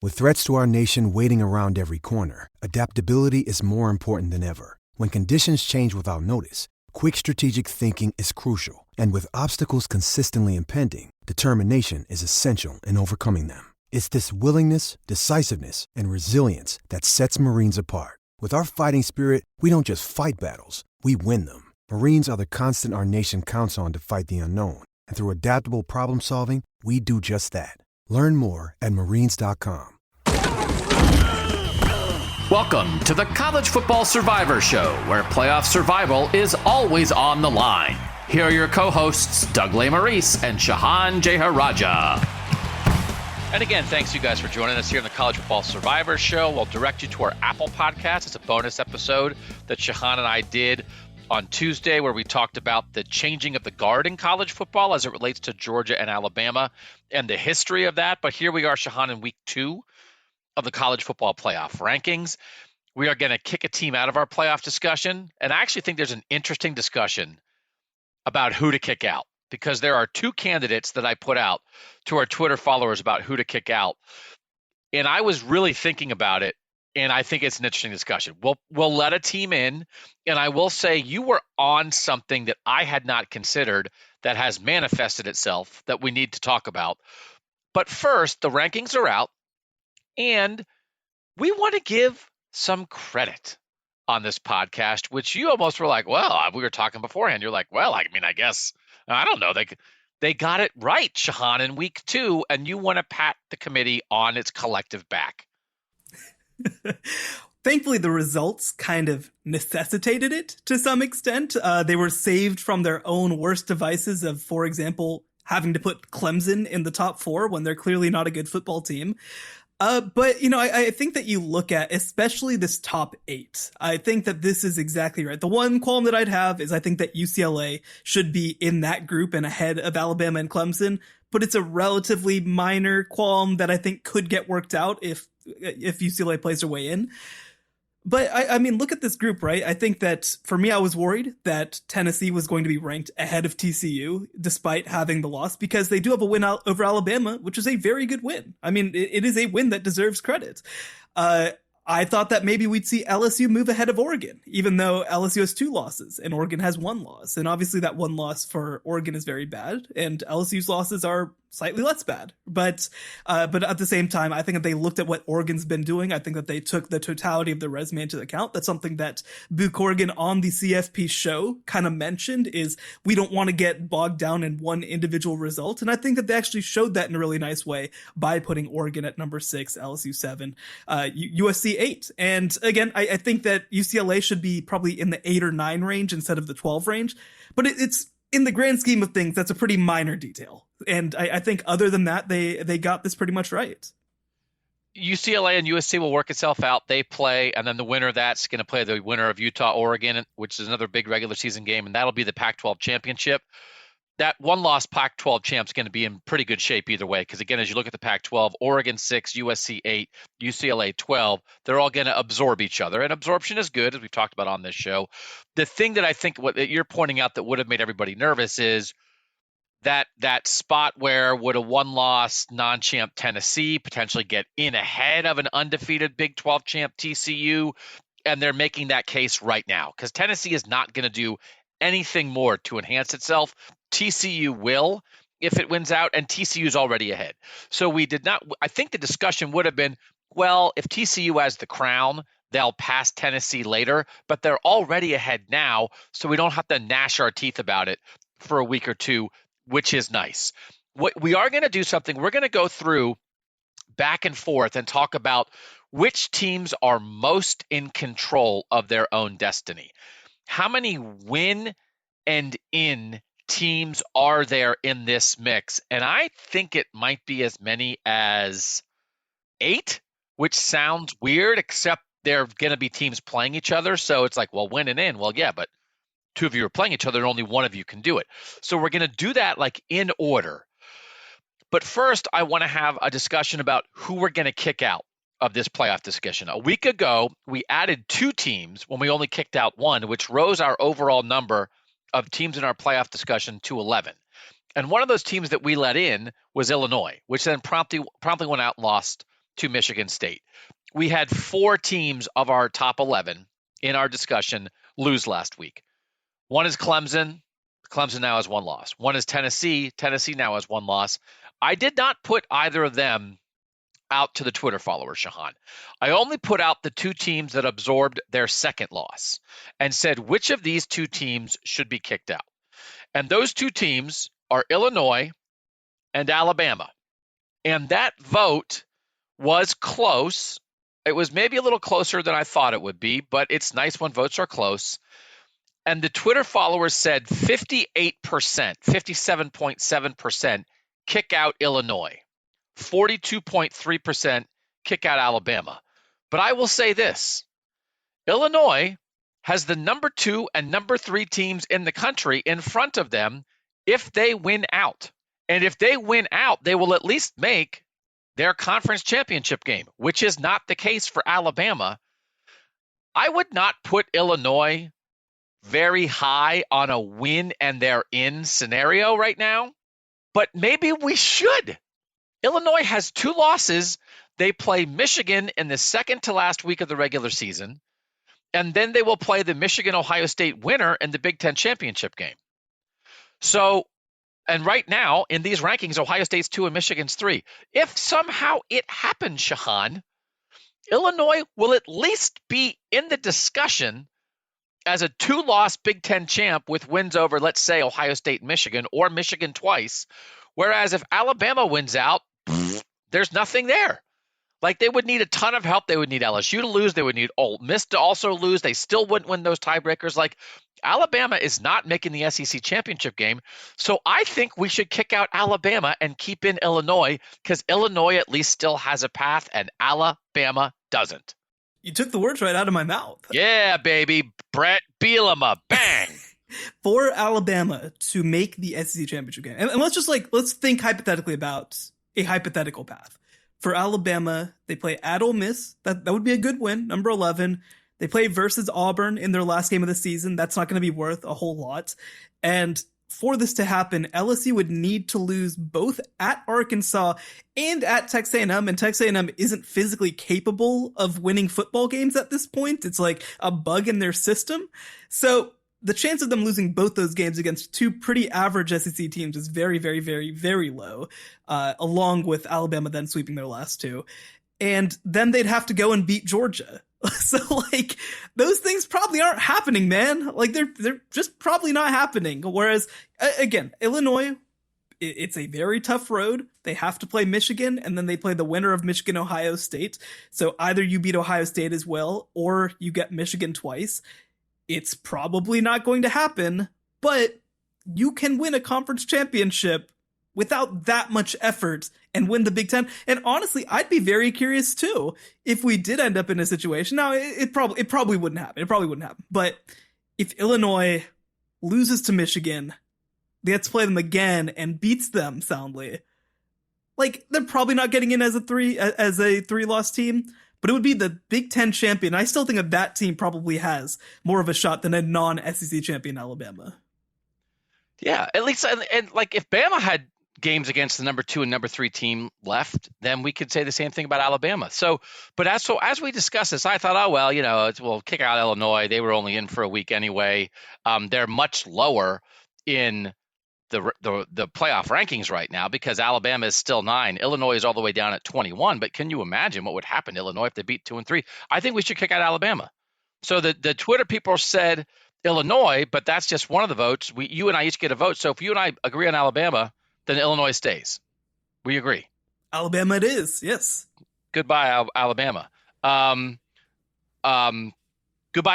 With threats to our nation waiting around every corner, adaptability is more important than ever. When conditions change without notice, quick strategic thinking is crucial. And with obstacles consistently impending, determination is essential in overcoming them. It's this willingness, decisiveness, and resilience that sets Marines apart. With our fighting spirit, we don't just fight battles, we win them. Marines are the constant our nation counts on to fight the unknown. And through adaptable problem solving, we do just that. Learn more at Marines.com. Welcome to the College Football Survivor Show, where playoff survival is always on the line. Here are your co-hosts, Doug Lesmerises and Shehan Jeyarajah. And again, thanks you guys for joining us here in the College Football Survivor Show. We'll direct you to our Apple podcast. It's a bonus episode that Shehan and I did on Tuesday, where we talked about the changing of the guard in college football as it relates to Georgia and Alabama and the history of that. But here we are, Shehan, in week 2 of the college football playoff rankings. We are going to kick a team out of our playoff discussion. And I actually think there's an interesting discussion about who to kick out, because there are 2 candidates that I put out to our Twitter followers about who to kick out. And I was really thinking about it. And I think it's an interesting discussion. We'll let a team in, and I will say you were on something that I had not considered that has manifested itself that we need to talk about. But first, the rankings are out, and we want to give some credit on this podcast, which you almost were like, well, we were talking beforehand. You're like, well, I mean, I guess, I don't know. They got it right, Shehan, in week 2, and you want to pat the committee on its collective back. Thankfully, the results kind of necessitated it to some extent. They were saved from their own worst devices of, for example, having to put Clemson in the top 4 when they're clearly not a good football team. But, you know, I think that you look at, especially this top 8, I think that this is exactly right. The one qualm that I'd have is I think that UCLA should be in that group and ahead of Alabama and Clemson. But it's a relatively minor qualm that I think could get worked out if UCLA plays their way in. But I mean, look at this group, right? I think that for me, I was worried that Tennessee was going to be ranked ahead of TCU despite having the loss, because they do have a win out over Alabama, which is a very good win. I mean, it is a win that deserves credit. I thought that maybe we'd see LSU move ahead of Oregon, even though LSU has 2 losses and Oregon has 1 loss. And obviously that 1 loss for Oregon is very bad, and LSU's losses are slightly less bad. But at the same time, I think that they looked at what Oregon's been doing. I think that they took the totality of their resume into account. That's something that Boo Corrigan on the CFP show kind of mentioned, is we don't want to get bogged down in one individual result. And I think that they actually showed that in a really nice way by putting Oregon at number 6, LSU 7, USC 8. And again, I think that UCLA should be probably in the 8 or 9 range instead of the 12 range. But it's in the grand scheme of things, that's a pretty minor detail. And I think other than that, they got this pretty much right. UCLA and USC will work itself out. They play, and then the winner of that's going to play the winner of Utah-Oregon, which is another big regular season game, and that'll be the Pac-12 championship. That 1-loss Pac-12 champ's going to be in pretty good shape either way, because, again, as you look at the Pac-12, Oregon 6, USC 8, UCLA 12, they're all going to absorb each other, and absorption is good, as we've talked about on this show. The thing that I think what you're pointing out that would have made everybody nervous is that spot where would a 1-loss non-champ Tennessee potentially get in ahead of an undefeated Big 12 champ TCU, and they're making that case right now, because Tennessee is not going to do anything more to enhance itself. TCU will if it wins out, and TCU's already ahead. So we did not – I think the discussion would have been, well, if TCU has the crown, they'll pass Tennessee later, but they're already ahead now, so we don't have to gnash our teeth about it for a week or two, which is nice. What we are going to do something, we're going to go through back and forth and talk about which teams are most in control of their own destiny. How many win and in teams are there in this mix? And I think it might be as many as 8, which sounds weird, except they're going to be teams playing each other. So it's like, well, win and in. Well, yeah, but 2 of you are playing each other and only 1 of you can do it. So we're going to do that like in order. But first, I want to have a discussion about who we're going to kick out of this playoff discussion. A week ago, we added 2 teams when we only kicked out 1, which rose our overall number of teams in our playoff discussion to 11. And one of those teams that we let in was Illinois, which then promptly went out and lost to Michigan State. We had 4 teams of our top 11 in our discussion lose last week. One is Clemson. Clemson now has 1 loss. One is Tennessee. Tennessee now has 1 loss. I did not put either of them out to the Twitter followers, Shehan. I only put out the 2 teams that absorbed their second loss and said which of these 2 teams should be kicked out. And those 2 teams are Illinois and Alabama. And that vote was close. It was maybe a little closer than I thought it would be, but it's nice when votes are close. And the Twitter followers said 58%, 57.7% kick out Illinois, 42.3% kick out Alabama. But I will say this, Illinois has the number 2 and number 3 teams in the country in front of them if they win out. And if they win out, they will at least make their conference championship game, which is not the case for Alabama. I would not put Illinois very high on a win and they're in scenario right now, but maybe we should. Illinois has 2 losses. They play Michigan in the second to last week of the regular season, and then they will play the Michigan-Ohio State winner in the Big Ten championship game. So, and right now in these rankings, Ohio State's 2 and Michigan's 3. If somehow it happens, Shehan, Illinois will at least be in the discussion as a 2-loss Big Ten champ with wins over, let's say, Ohio State and Michigan, or Michigan twice. Whereas if Alabama wins out, there's nothing there. Like, they would need a ton of help. They would need LSU to lose. They would need Ole Miss to also lose. They still wouldn't win those tiebreakers. Like, Alabama is not making the SEC championship game. So I think we should kick out Alabama and keep in Illinois, because Illinois at least still has a path and Alabama doesn't. You took the words right out of my mouth. Yeah, baby. Brett Bielema. Bang. For Alabama to make the SEC championship game. And let's think hypothetically about a hypothetical path. For Alabama, they play at Ole Miss. That would be a good win, number 11. They play versus Auburn in their last game of the season. That's not going to be worth a whole lot. And for this to happen, LSU would need to lose both at Arkansas and at Texas A&M, and Texas A&M isn't physically capable of winning football games at this point. It's like a bug in their system. So the chance of them losing both those games against 2 pretty average SEC teams is very, very, very, very low, along with Alabama then sweeping their last 2. And then they'd have to go and beat Georgia. So, like, those things probably aren't happening, man. Like, they're just probably not happening. Whereas, again, Illinois, it's a very tough road. They have to play Michigan, and then they play the winner of Michigan-Ohio State. So either you beat Ohio State as well, or you get Michigan twice. It's probably not going to happen, but you can win a conference championship without that much effort and win the Big Ten. And honestly, I'd be very curious too if we did end up in a situation. Now, it probably wouldn't happen. It probably wouldn't happen. But if Illinois loses to Michigan, gets to play them again and beats them soundly, like, they're probably not getting in as a 3-loss team. But it would be the Big Ten champion. I still think that team probably has more of a shot than a non-SEC champion Alabama. Yeah, at least, and like, if Bama had games against the number 2 and number 3 team left, then we could say the same thing about Alabama. So, but as we discussed this, I thought, oh well, we'll kick out Illinois. They were only in for a week anyway. They're much lower in the playoff rankings right now because Alabama is still 9. Illinois is all the way down at 21. But can you imagine what would happen to Illinois if they beat 2 and 3? I think we should kick out Alabama. So the Twitter people said Illinois, but that's just one of the votes. You and I each get a vote. So if you and I agree on Alabama, then Illinois stays. We agree. Alabama it is, yes. Goodbye, Alabama. Goodbye,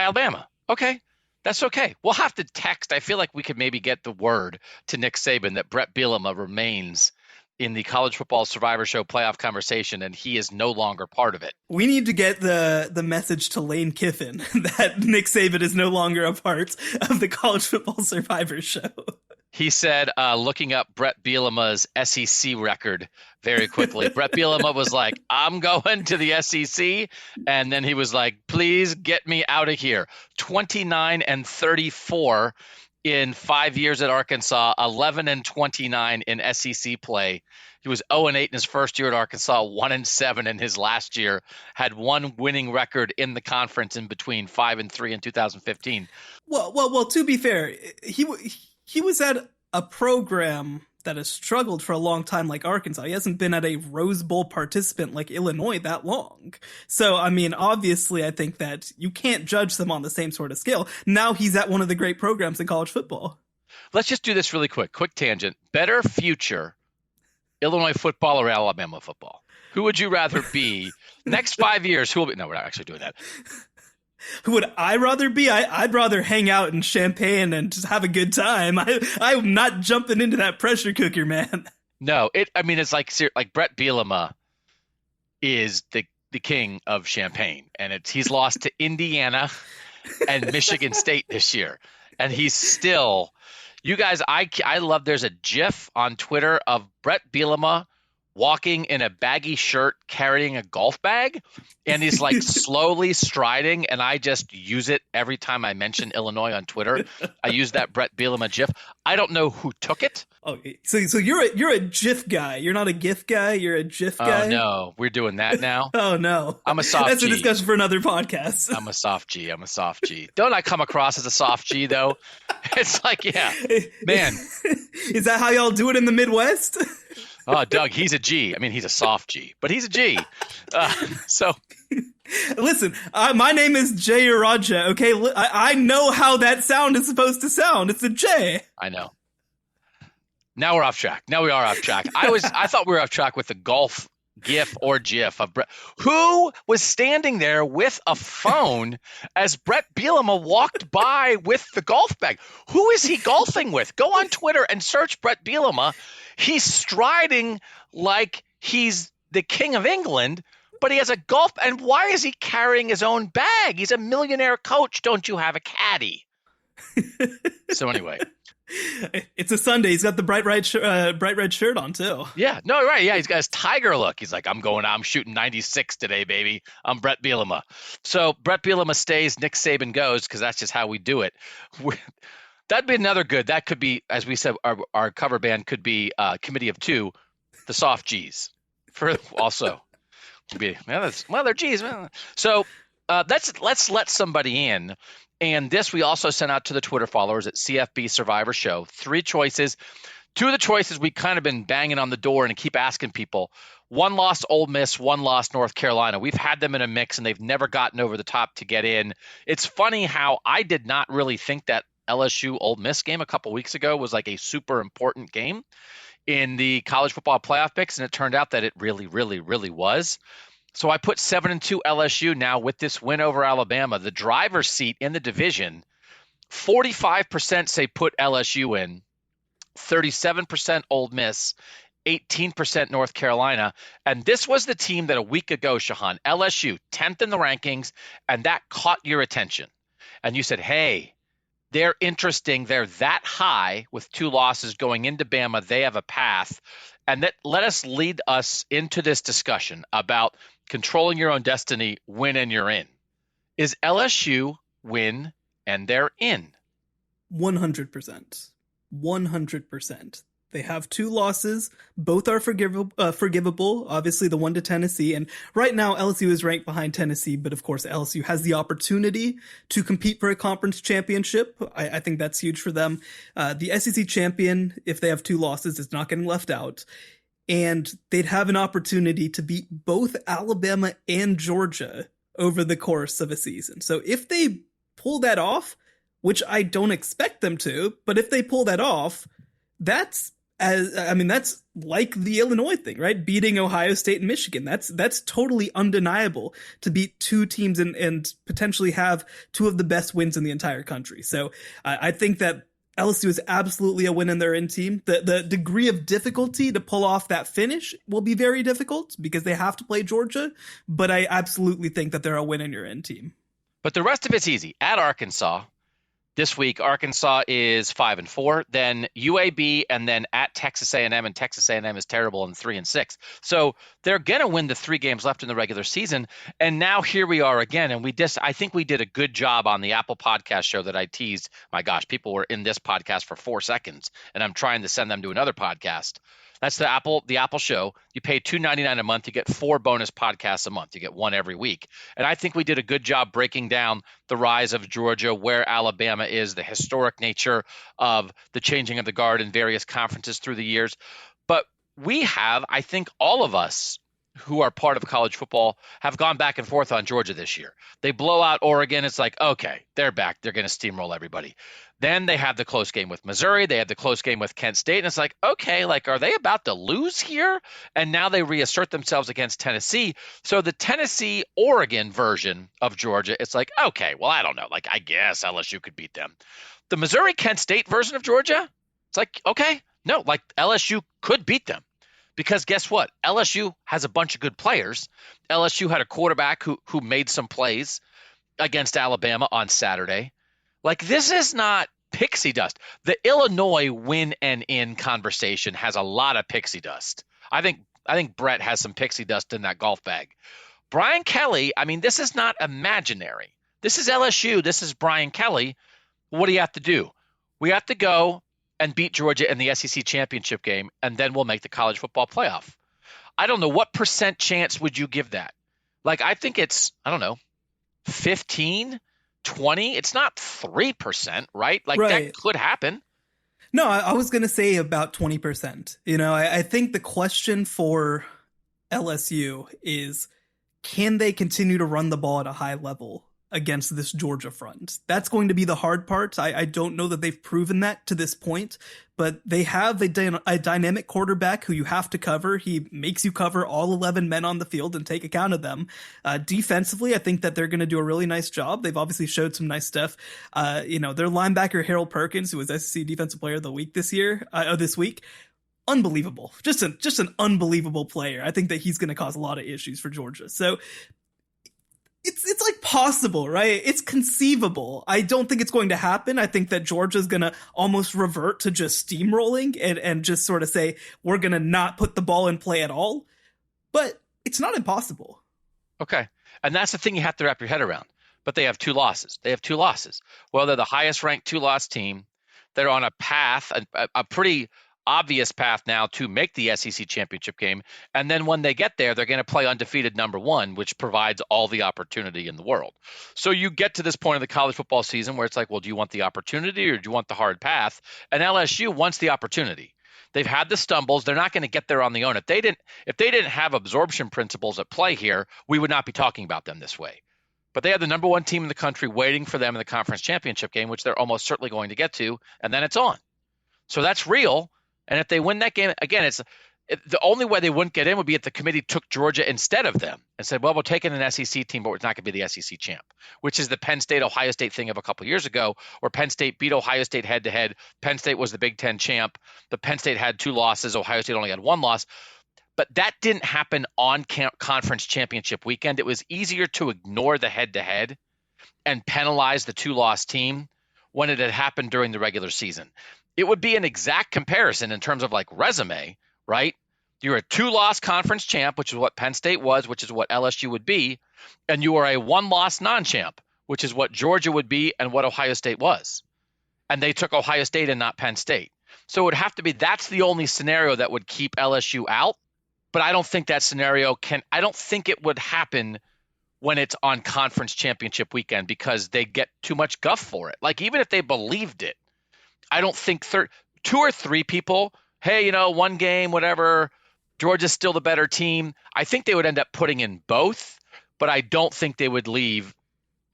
Alabama. Okay. That's okay. We'll have to text. I feel like we could maybe get the word to Nick Saban that Brett Bielema remains in the College Football Survivor Show playoff conversation, and he is no longer part of it. We need to get the message to Lane Kiffin that Nick Saban is no longer a part of the College Football Survivor Show. He said, looking up Brett Bielema's SEC record very quickly, Brett Bielema was like, I'm going to the SEC. And then he was like, please get me out of here. 29-34 in 5 years at Arkansas, 11-29 in SEC play. He was 0-8 in his first year at Arkansas, 1-7 in his last year, had one winning record in the conference in between 5-3 in 2015. Well, to be fair, he was at a program that has struggled for a long time like Arkansas. He hasn't been at a Rose Bowl participant like Illinois that long. So, I mean, obviously, I think that you can't judge them on the same sort of scale. Now he's at one of the great programs in college football. Let's just do this really quick tangent. Better future, Illinois football or Alabama football? Who would you rather be? Next 5 years, who will be? No, we're not actually doing that. Who would I rather be? I'd rather hang out in Champaign and just have a good time. I'm not jumping into that pressure cooker, man. No, it's like Brett Bielema is the king of Champaign, and he's lost to Indiana and Michigan State this year, and he's still. You guys, I love. There's a GIF on Twitter of Brett Bielema walking in a baggy shirt carrying a golf bag, and he's like slowly striding, and I just use it every time I mention Illinois on Twitter. I use that Brett Bielema GIF. I don't know who took it. Oh, so you're a GIF guy. You're not a GIF guy. You're a GIF guy. Oh no, we're doing that now. Oh no, I'm a soft G. That's a discussion for another podcast. I'm a soft G. Don't I come across as a soft G though? It's like, yeah, man. Is that how y'all do it in the Midwest? Oh, Doug, he's a G. I mean, he's a soft G, but he's a G. So, listen, my name is Jeyarajah. Okay, I know how that sound is supposed to sound. It's a J. I know. Now we're off track. Now we are off track. I thought we were off track with the golf GIF or GIF of Brett. Who was standing there with a phone as Brett Bielema walked by with the golf bag? Who is he golfing with? Go on Twitter and search Brett Bielema. He's striding like he's the king of England, but he has a golf. And why is he carrying his own bag? He's a millionaire coach. Don't you have a caddy? So anyway. It's a Sunday. He's got the bright red shirt on too. Yeah, no, right. Yeah, he's got his tiger look. He's like, I'm shooting 96 today, baby. I'm Brett Bielema. So Brett Bielema stays, Nick Saban goes, because that's just how we do it. That'd be another good. That could be, as we said, our cover band could be Committee of Two, the Soft G's. For also, be they're G's. So let's let somebody in. And this we also sent out to the Twitter followers at CFB Survivor Show. 3 choices. 2 of the choices we kind of been banging on the door and keep asking people. 1 lost Ole Miss, 1 lost North Carolina. We've had them in a mix, and they've never gotten over the top to get in. It's funny how I did not really think that LSU Ole Miss game a couple weeks ago was like a super important game in the college football playoff picks, and it turned out that it really, really, really was. So I put 7-2 LSU now with this win over Alabama. The driver's seat in the division, 45% say put LSU in, 37% Ole Miss, 18% North Carolina. And this was the team that a week ago, Shehan, LSU, 10th in the rankings, and that caught your attention. And you said, hey, they're interesting. They're that high with 2 losses going into Bama. They have a path. And let us lead us into this discussion about controlling your own destiny, win and you're in. Is LSU win and they're in? 100%. 100%. They have 2 losses. Both are forgivable. Obviously, the one to Tennessee. And right now, LSU is ranked behind Tennessee. But of course, LSU has the opportunity to compete for a conference championship. I think that's huge for them. The SEC champion, if they have 2 losses, is not getting left out. And they'd have an opportunity to beat both Alabama and Georgia over the course of a season. So if they pull that off, which I don't expect them to, but if they pull that off, that's like the Illinois thing, right? Beating Ohio State and Michigan. That's totally undeniable to beat 2 teams and potentially have 2 of the best wins in the entire country. So I think that LSU is absolutely a win in their in team. The degree of difficulty to pull off that finish will be very difficult because they have to play Georgia, but I absolutely think that they're a win in your in team. But the rest of it's easy. At Arkansas, This week, Arkansas is 5-4, then UAB, and then at Texas A&M, and Texas A&M is terrible and 3-6. So they're going to win the 3 games left in the regular season. And now here we are again, and I think we did a good job on the Apple Podcast show that I teased. My gosh, people were in this podcast for 4 seconds, and I'm trying to send them to another podcast. That's the Apple show. You pay $2.99 a month. You get 4 bonus podcasts a month. You get 1 every week. And I think we did a good job breaking down the rise of Georgia, where Alabama is, the historic nature of the changing of the guard in various conferences through the years. But we have, I think all of us who are part of college football have gone back and forth on Georgia this year. They blow out Oregon. It's like, okay, they're back. They're going to steamroll everybody. Then they have the close game with Missouri. They have the close game with Kent State. And it's like, okay, like, are they about to lose here? And now they reassert themselves against Tennessee. So the Tennessee-Oregon version of Georgia, it's like, okay, well, I don't know. Like, I guess LSU could beat them. The Missouri-Kent State version of Georgia, it's like, okay, no, like LSU could beat them. Because guess what? LSU has a bunch of good players. LSU had a quarterback who made some plays against Alabama on Saturday. Like, this is not pixie dust. The Illinois win and in conversation has a lot of pixie dust. I think Brett has some pixie dust in that golf bag. Brian Kelly, I mean, this is not imaginary. This is LSU. This is Brian Kelly. What do you have to do? We have to go and beat Georgia in the SEC championship game, and then we'll make the college football playoff. I don't know. What % chance would you give that? Like, I think it's, I don't know, 15, 20. It's not 3%, right? Like, right. That could happen. No, I was going to say about 20%. You know, I think the question for LSU is, can they continue to run the ball at a high level against this Georgia front? That's going to be the hard part. I don't know that they've proven that to this point, but they have a dynamic quarterback who you have to cover. He makes you cover all 11 men on the field and take account of them. Defensively, I think that they're going to do a really nice job. They've obviously showed some nice stuff. Their linebacker, Harold Perkins, who was SEC Defensive Player of the Week this week, unbelievable. Just an unbelievable player. I think that he's going to cause a lot of issues for Georgia. So it's like possible, right? It's conceivable. I don't think it's going to happen. I think that Georgia's going to almost revert to just steamrolling and just sort of say, we're going to not put the ball in play at all. But it's not impossible. Okay. And that's the thing you have to wrap your head around. But they have 2 losses. Well, they're the highest ranked 2-loss team. They're on a path, a pretty obvious path now to make the SEC championship game. And then when they get there, they're going to play undefeated number 1, which provides all the opportunity in the world. So you get to this point of the college football season where it's like, well, do you want the opportunity or do you want the hard path? And LSU wants the opportunity. They've had the stumbles. They're not going to get there on their own. If they didn't have absorption principles at play here, we would not be talking about them this way. But they have the number 1 team in the country waiting for them in the conference championship game, which they're almost certainly going to get to, and then it's on. So that's real. And if they win that game, again, the only way they wouldn't get in would be if the committee took Georgia instead of them and said, well, we're taking an SEC team, but it's not going to be the SEC champ, which is the Penn State-Ohio State thing of a couple years ago, where Penn State beat Ohio State head-to-head. Penn State was the Big Ten champ. The Penn State had 2 losses. Ohio State only had 1 loss. But that didn't happen on conference championship weekend. It was easier to ignore the head-to-head and penalize the 2-loss team when it had happened during the regular season. It would be an exact comparison in terms of like resume, right? You're a 2-loss conference champ, which is what Penn State was, which is what LSU would be, and you are a 1-loss non-champ, which is what Georgia would be and what Ohio State was. And they took Ohio State and not Penn State. So it would have to be, that's the only scenario that would keep LSU out, but I don't think that scenario I don't think it would happen when it's on conference championship weekend because they get too much guff for it. Like, even if they believed it, I don't think 2 or 3 people, hey, 1 game, whatever, Georgia's still the better team. I think they would end up putting in both, but I don't think they would leave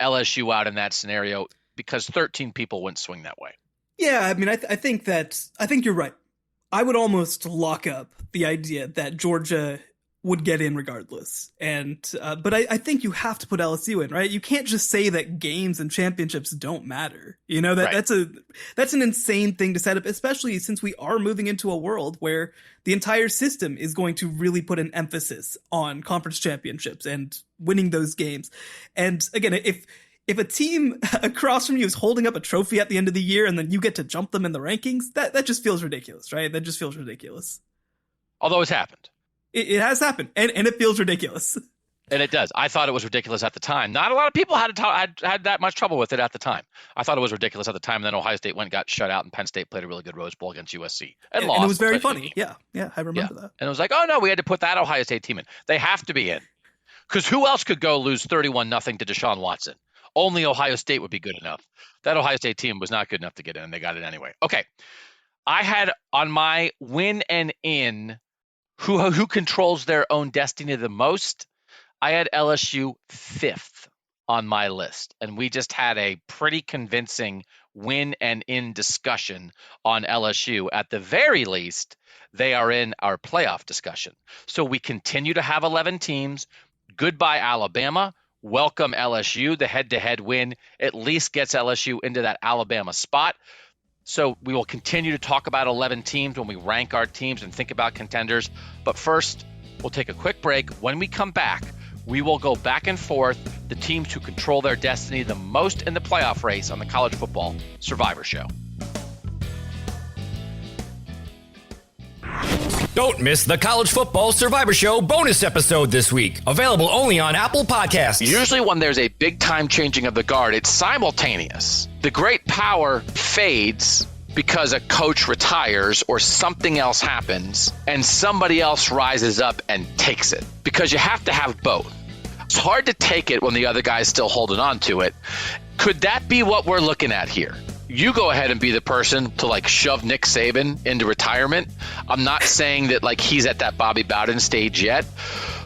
LSU out in that scenario because 13 people wouldn't swing that way. Yeah, I mean, I think you're right. I would almost lock up the idea that Georgia would get in regardless. But I think you have to put LSU in, right? You can't just say that games and championships don't matter. Right. That's an insane thing to set up, especially since we are moving into a world where the entire system is going to really put an emphasis on conference championships and winning those games. And again, if if a team across from you is holding up a trophy at the end of the year and then you get to jump them in the rankings, that just feels ridiculous, right? That just feels ridiculous. Although it's happened. It has happened, and it feels ridiculous. And it does. I thought it was ridiculous at the time. Not a lot of people had that much trouble with it at the time. I thought it was ridiculous at the time, and then Ohio State went and got shut out, and Penn State played a really good Rose Bowl against USC and lost. And it was very funny. Yeah, I remember that. And it was like, oh, no, we had to put that Ohio State team in. They have to be in. Because who else could go lose 31-0 to Deshaun Watson? Only Ohio State would be good enough. That Ohio State team was not good enough to get in, and they got it anyway. Okay. I had on my win and in who controls their own destiny the most, I had LSU 5th on my list, and we just had a pretty convincing win and in discussion on LSU. At the very least, they are in our playoff discussion. So we continue to have 11 teams. Goodbye, Alabama. Welcome, LSU. The head-to-head win at least gets LSU into that Alabama spot. So we will continue to talk about 11 teams when we rank our teams and think about contenders. But first, we'll take a quick break. When we come back, we will go back and forth the teams who control their destiny the most in the playoff race on the College Football Survivor Show. Don't miss the College Football Survivor Show bonus episode this week. Available only on Apple Podcasts. Usually when there's a big time changing of the guard, it's simultaneous. The great power fades because a coach retires or something else happens and somebody else rises up and takes it, because you have to have both. It's hard to take it when the other guy's still holding on to it. Could that be what we're looking at here? You go ahead and be the person to like shove Nick Saban into retirement. I'm not saying that like he's at that Bobby Bowden stage yet,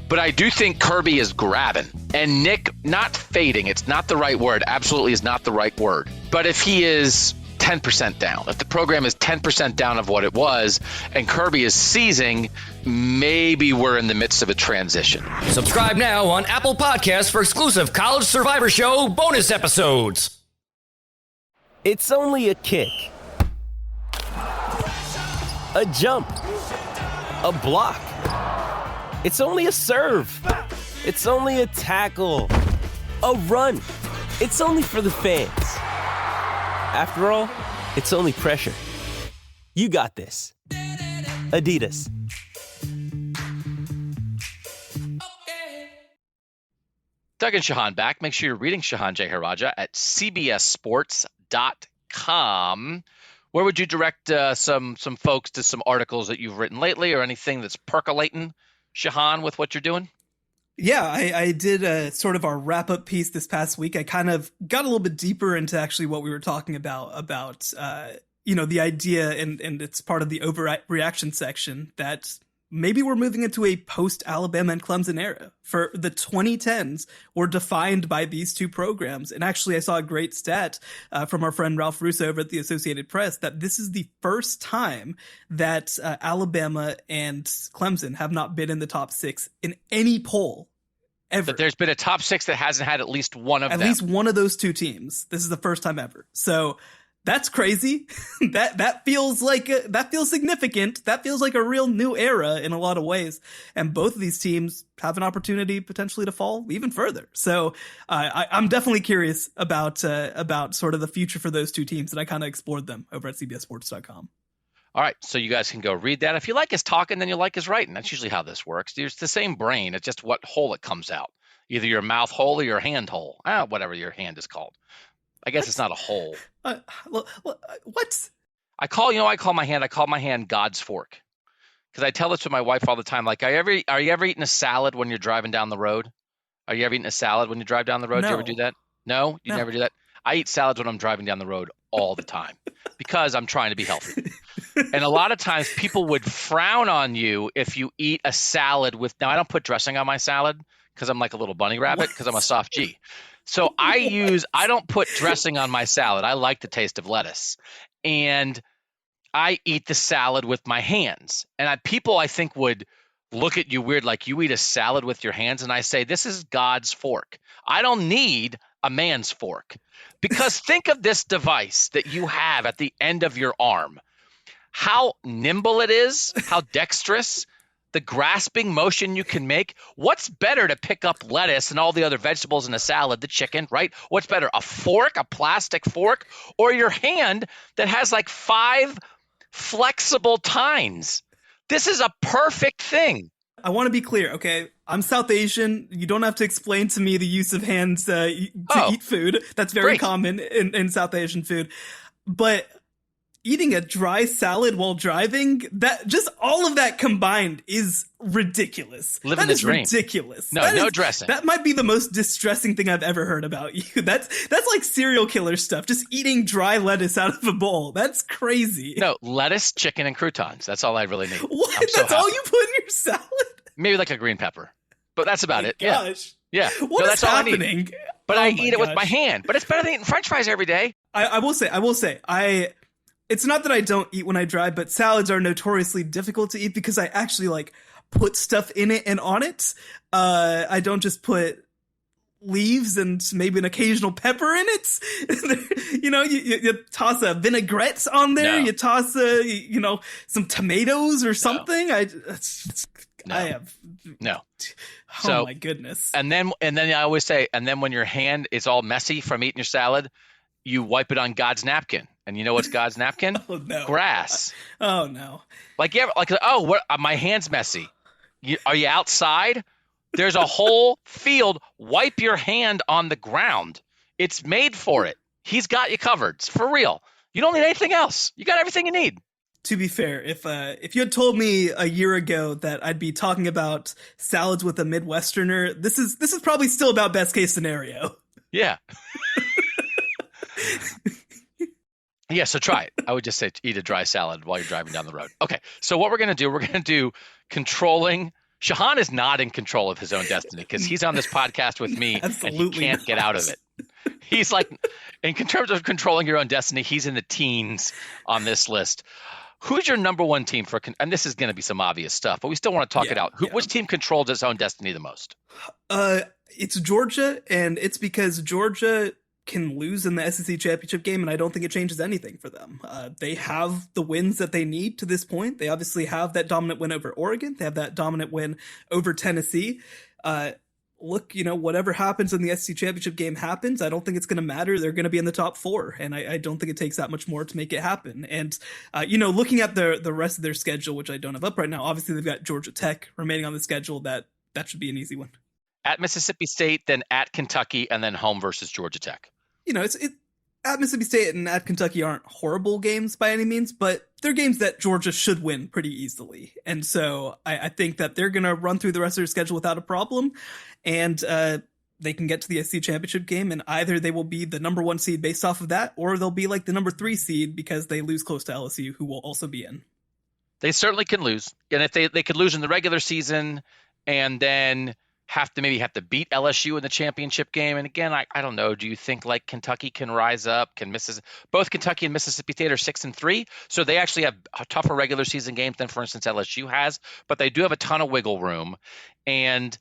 but I do think Kirby is grabbing and Nick not fading. It's not the right word. Absolutely is not the right word. But if he is 10% down, if the program is 10% down of what it was and Kirby is seizing, maybe we're in the midst of a transition. Subscribe now on Apple Podcasts for exclusive College Survivor Show bonus episodes. It's only a kick, a jump, a block. It's only a serve. It's only a tackle, a run. It's only for the fans. After all, it's only pressure. You got this. Adidas. Doug and Shehan back. Make sure you're reading Shehan Jeyarajah at cbssports.com. Where would you direct some folks to some articles that you've written lately or anything that's percolating, Shehan, with what you're doing? Yeah, I did sort of our wrap-up piece this past week. I kind of got a little bit deeper into actually what we were talking about the idea, and it's part of the overreaction section, that maybe we're moving into a post-Alabama and Clemson era. For the 2010s were defined by these two programs. And actually, I saw a great stat from our friend Ralph Russo over at the Associated Press that this is the first time that Alabama and Clemson have not been in the top 6 in any poll ever. That there's been a top 6 that hasn't had at least one of them. At least one of those two teams. This is the first time ever. So that's crazy. that feels significant. That feels like a real new era in a lot of ways. And both of these teams have an opportunity potentially to fall even further. So I'm definitely curious about sort of the future for those two teams, and I kind of explored them over at cbssports.com. All right, so you guys can go read that. If you like his talking, then you like his writing. That's usually how this works. It's the same brain. It's just what hole it comes out. Either your mouth hole or your hand hole. Whatever your hand is called. I guess it's not a hole. What? I call my hand God's fork. Because I tell this to my wife all the time. Like, are you ever eating a salad when you're driving down the road? Are you ever eating a salad when you drive down the road? No. Do you ever do that? No? You never do that? I eat salads when I'm driving down the road all the time because I'm trying to be healthy. And a lot of times people would frown on you if you eat a salad with – now, I don't put dressing on my salad because I'm like a little bunny rabbit because I'm a soft G. So I don't put dressing on my salad. I like the taste of lettuce. And I eat the salad with my hands. And people, I think, would look at you weird, like you eat a salad with your hands. And I say, this is God's fork. I don't need a man's fork. Because think of this device that you have at the end of your arm. How nimble it is, how dexterous. the grasping motion you can make. What's better to pick up lettuce and all the other vegetables in a salad, the chicken, right? What's better, a fork, a plastic fork, or your hand that has like 5 flexible tines? This is a perfect thing. I want to be clear, okay? I'm South Asian. You don't have to explain to me the use of hands to eat food. That's very common in South Asian food. But eating a dry salad while driving, that just all of that combined is ridiculous. Living the dream. Ridiculous. No dressing. That might be the most distressing thing I've ever heard about you. That's like serial killer stuff. Just eating dry lettuce out of a bowl. That's crazy. No, lettuce, chicken, and croutons. That's all I really need. What? That's all you put in your salad? Maybe like a green pepper, but that's about it. Gosh. Yeah. What is happening? All I need. But I eat it with my hand. But it's better than eating French fries every day. I will say, it's not that I don't eat when I drive, but salads are notoriously difficult to eat because I actually like put stuff in it and on it. I don't just put leaves and maybe an occasional pepper in it. You toss a vinaigrette on there. No. You toss some tomatoes or something. No. Oh So, my goodness. And then I always say, and then when your hand is all messy from eating your salad, you wipe it on God's napkin. And you know what's God's napkin? Oh, no. Grass. Oh, no. My hand's messy. Are you outside? There's a whole field. Wipe your hand on the ground. It's made for it. He's got you covered. It's for real. You don't need anything else. You got everything you need. To be fair, if you had told me a year ago that I'd be talking about salads with a Midwesterner, this is probably still about best case scenario. Yeah. Yeah, so try it. I would just say eat a dry salad while you're driving down the road. Okay, so what we're going to do controlling. Shehan is not in control of his own destiny because he's on this podcast with me and he can't get out of it. He's like, in terms of controlling your own destiny, he's in the teens on this list. Who's your number one team and this is going to be some obvious stuff, but we still want to talk it out. Which team controls its own destiny the most? It's Georgia, and it's because Georgia can lose in the SEC championship game, and I don't think it changes anything for them. They have the wins that they need to this point. They obviously have that dominant win over Oregon. They have that dominant win over Tennessee. Whatever happens in the SEC championship game happens. I don't think it's going to matter. They're going to be in the top 4, and I don't think it takes that much more to make it happen. And, looking at the rest of their schedule, which I don't have up right now, obviously they've got Georgia Tech remaining on the schedule. That should be an easy one. At Mississippi State, then at Kentucky, and then home versus Georgia Tech. It's at Mississippi State and at Kentucky aren't horrible games by any means, but they're games that Georgia should win pretty easily. And so I think that they're going to run through the rest of their schedule without a problem. And they can get to the SEC championship game, and either they will be the number 1 seed based off of that, or they'll be like the number 3 seed because they lose close to LSU, who will also be in. They certainly can lose. And if they could lose in the regular season and then have to beat LSU in the championship game. And again, I don't know. Do you think like Kentucky can rise up? Both Kentucky and Mississippi State are 6-3, so they actually have a tougher regular season games than, for instance, LSU has. But they do have a ton of wiggle room, and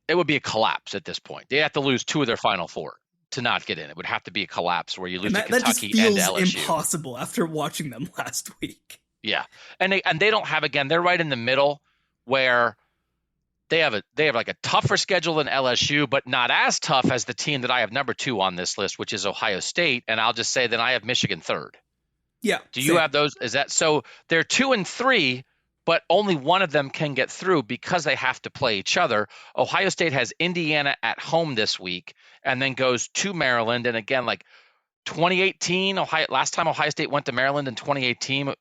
it would be a collapse at this point. They have to lose 2 of their final 4 to not get in. It would have to be a collapse where you lose to Kentucky and LSU. That just feels impossible after watching them last week. Yeah, and they don't have, again, they're right in the middle where they have like a tougher schedule than LSU, but not as tough as the team that I have number 2 on this list, which is Ohio State. And I'll just say then I have Michigan 3rd. Yeah. Do you have those? Is that so? They're 2 and 3, but only one of them can get through because they have to play each other. Ohio State has Indiana at home this week and then goes to Maryland. And again, like 2018, last time Ohio State went to Maryland in 2018,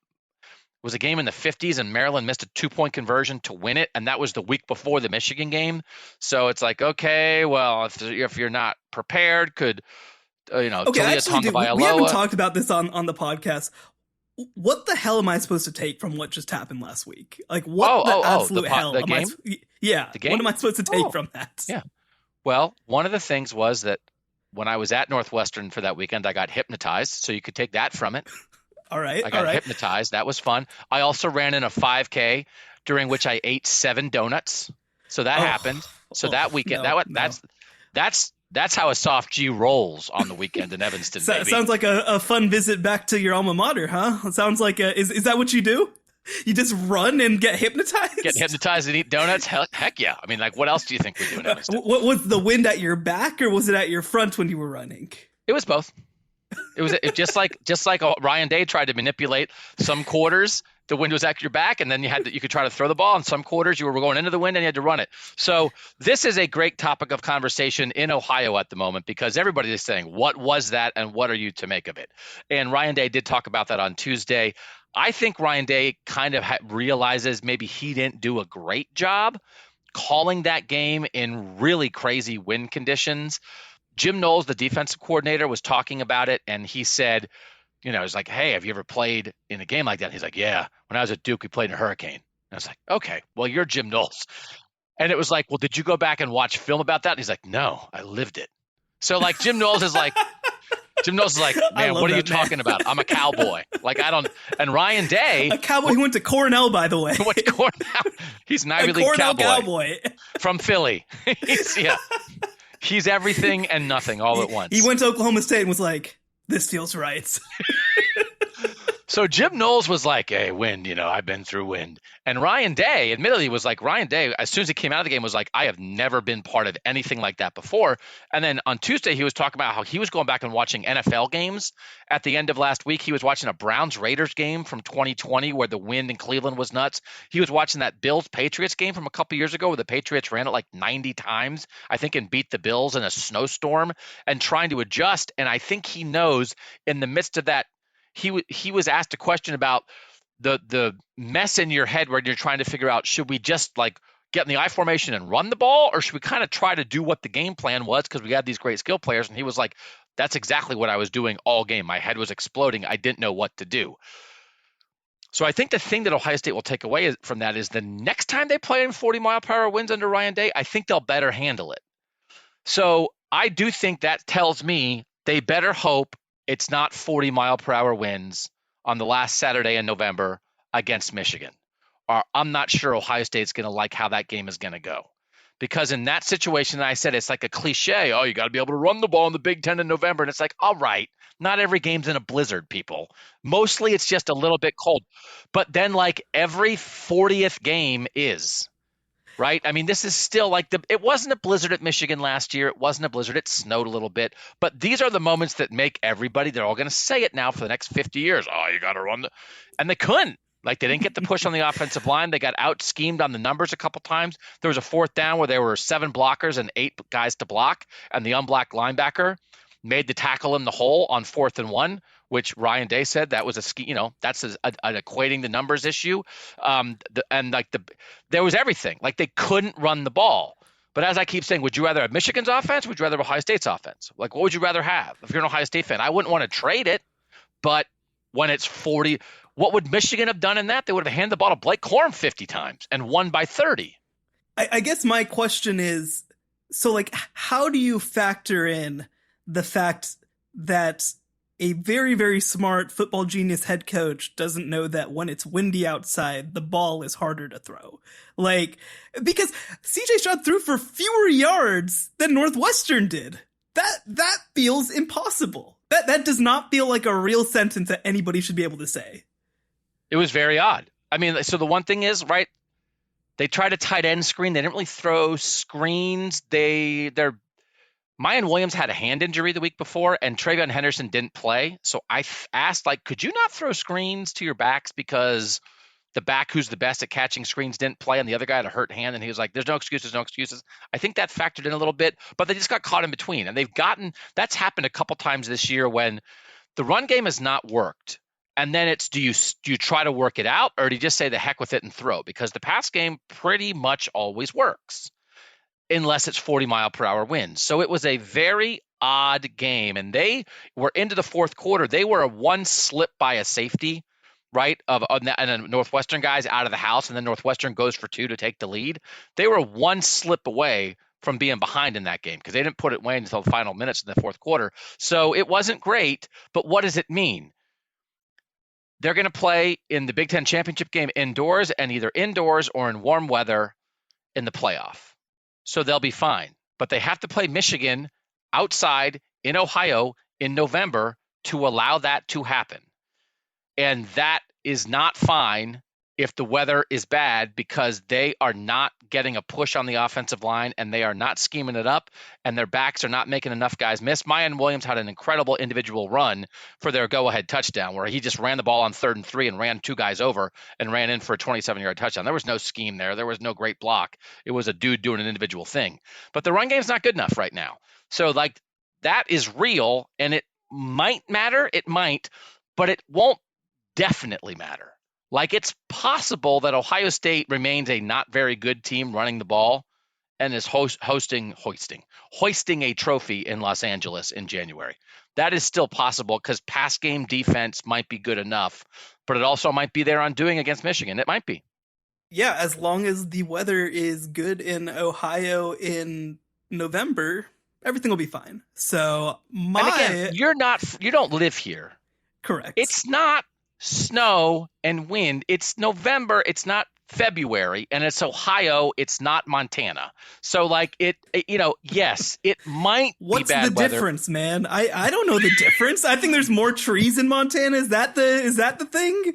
was a game in the 50s, and Maryland missed a 2-point conversion to win it, and that was the week before the Michigan game. So it's like, okay, well, if you're not prepared, could we haven't talked about this on the podcast. What the hell am I supposed to take from what just happened last week? Like, what the absolute hell? The game? The game? What am I supposed to take from that? Yeah. Well, one of the things was that when I was at Northwestern for that weekend, I got hypnotized, so you could take that from it. All right. I got hypnotized. That was fun. I also ran in a 5K during which I ate 7 donuts. So that happened. So that weekend, that's how a soft G rolls on the weekend in Evanston. Sounds like a fun visit back to your alma mater, huh? It sounds like is that what you do? You just run and get hypnotized? Get hypnotized and eat donuts? Heck yeah. I mean, like, what else do you think we're doing? What was the wind at your back, or was it at your front when you were running? It was both. It was just like Ryan Day tried to manipulate some quarters. The wind was at your back, and then you could try to throw the ball. In some quarters, you were going into the wind and you had to run it. So this is a great topic of conversation in Ohio at the moment, because everybody is saying, what was that and what are you to make of it? And Ryan Day did talk about that on Tuesday. I think Ryan Day kind of realizes maybe he didn't do a great job calling that game in really crazy wind conditions. Jim Knowles, the defensive coordinator, was talking about it, and he said, he's like, hey, have you ever played in a game like that? And he's like, yeah, when I was at Duke, we played in a hurricane. And I was like, okay, well, you're Jim Knowles. And it was like, well, did you go back and watch film about that? And he's like, no, I lived it. So like Jim Knowles is like, man, what are you talking about? I'm a cowboy. Like, and Ryan Day. A cowboy who went to Cornell, by the way. Went to Cornell. He's an Ivy League cowboy. From Philly. He's everything and nothing all at once. He went to Oklahoma State and was like, this feels right. So Jim Knowles was like, hey, wind, I've been through wind. And Ryan Day, admittedly, was like, as soon as he came out of the game, was like, I have never been part of anything like that before. And then on Tuesday, he was talking about how he was going back and watching NFL games. At the end of last week, he was watching a Browns-Raiders game from 2020 where the wind in Cleveland was nuts. He was watching that Bills-Patriots game from a couple years ago where the Patriots ran it like 90 times, I think, and beat the Bills in a snowstorm and trying to adjust. And I think he knows in the midst of that, he was asked a question about the mess in your head where you're trying to figure out, should we just like get in the I formation and run the ball, or should we kind of try to do what the game plan was because we had these great skill players? And he was like, that's exactly what I was doing all game. My head was exploding. I didn't know what to do. So I think the thing that Ohio State will take away from that is the next time they play in 40-mile-per-hour winds under Ryan Day, I think they'll better handle it. So I do think that tells me they better hope it's not 40-mile-per-hour winds on the last Saturday in November against Michigan. Or I'm not sure Ohio State's going to like how that game is going to go. Because in that situation, I said it's like a cliche. Oh, you got to be able to run the ball in the Big Ten in November. And it's like, all right, not every game's in a blizzard, people. Mostly it's just a little bit cold. But then like every 40th game is. Right? I mean, this is still like it wasn't a blizzard at Michigan last year. It wasn't a blizzard. It snowed a little bit. But these are the moments that make everybody, they're all going to say it now for the next 50 years. Oh, you got to run and they couldn't. Like, they didn't get the push on the offensive line. They got out-schemed on the numbers a couple times. There was a fourth down where there were 7 blockers and 8 guys to block, and the unblocked linebacker made the tackle in the hole on 4th and 1, which Ryan Day said that was that's an equating the numbers issue. There was everything. Like, they couldn't run the ball. But as I keep saying, would you rather have Michigan's offense? Or would you rather have Ohio State's offense? Like, what would you rather have? If you're an Ohio State fan, I wouldn't want to trade it. But when it's 40, what would Michigan have done in that? They would have handed the ball to Blake Corum 50 times and won by 30. I guess my question is, so like, how do you factor in the fact that a very, very smart football genius head coach doesn't know that when it's windy outside, the ball is harder to throw? Like, because CJ Stroud threw for fewer yards than Northwestern did. That feels impossible. That does not feel like a real sentence that anybody should be able to say. It was very odd. I mean, so the one thing is, right, they tried a tight end screen. They didn't really throw screens. Mayan Williams had a hand injury the week before, and Travion Henderson didn't play. So I asked, like, could you not throw screens to your backs because the back who's the best at catching screens didn't play and the other guy had a hurt hand? And he was like, there's no excuses, no excuses. I think that factored in a little bit, but they just got caught in between. And that's happened a couple times this year when the run game has not worked. And then it's, do you try to work it out, or do you just say the heck with it and throw? Because the pass game pretty much always works unless it's 40-mile-per-hour winds. So it was a very odd game, and they were into the fourth quarter. They were a one slip by a safety, right, and then Northwestern guys out of the house, and then Northwestern goes for 2 to take the lead. They were one slip away from being behind in that game because they didn't put it away until the final minutes in the fourth quarter. So it wasn't great, but what does it mean? They're going to play in the Big Ten championship game indoors, and either indoors or in warm weather in the playoff. So they'll be fine. But they have to play Michigan outside in Ohio in November to allow that to happen. And that is not fine if the weather is bad because they are not getting a push on the offensive line and they are not scheming it up and their backs are not making enough guys miss. Mayan Williams had an incredible individual run for their go-ahead touchdown where he just ran the ball on 3rd and 3 and ran 2 guys over and ran in for a 27-yard touchdown. There was no scheme there. There was no great block. It was a dude doing an individual thing. But the run game's not good enough right now. So, like, that is real, and it might matter. It might, but it won't definitely matter. Like, it's possible that Ohio State remains a not very good team running the ball and is hoisting a trophy in Los Angeles in January. That is still possible because pass game defense might be good enough, but it also might be their undoing against Michigan. It might be. Yeah, as long as the weather is good in Ohio in November, everything will be fine. So and again, you don't live here. Correct. It's not snow and wind. It's November. It's not February, and it's Ohio. It's not Montana. So, like, yes, it might be bad weather. What's the difference, man? I don't know the difference. I think there's more trees in Montana. Is that the thing?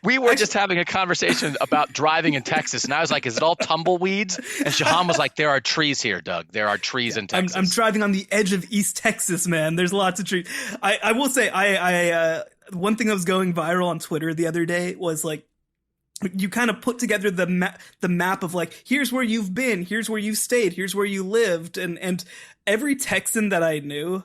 We were just having a conversation about driving in Texas, and I was like, is it all tumbleweeds? And Shehan was like, there are trees here, Doug. There are trees in Texas. I'm driving on the edge of East Texas, man. There's lots of trees. I will say, one thing that was going viral on Twitter the other day was, like, you kind of put together the map of, like, here's where you've been, here's where you've stayed, here's where you lived, and every Texan that I knew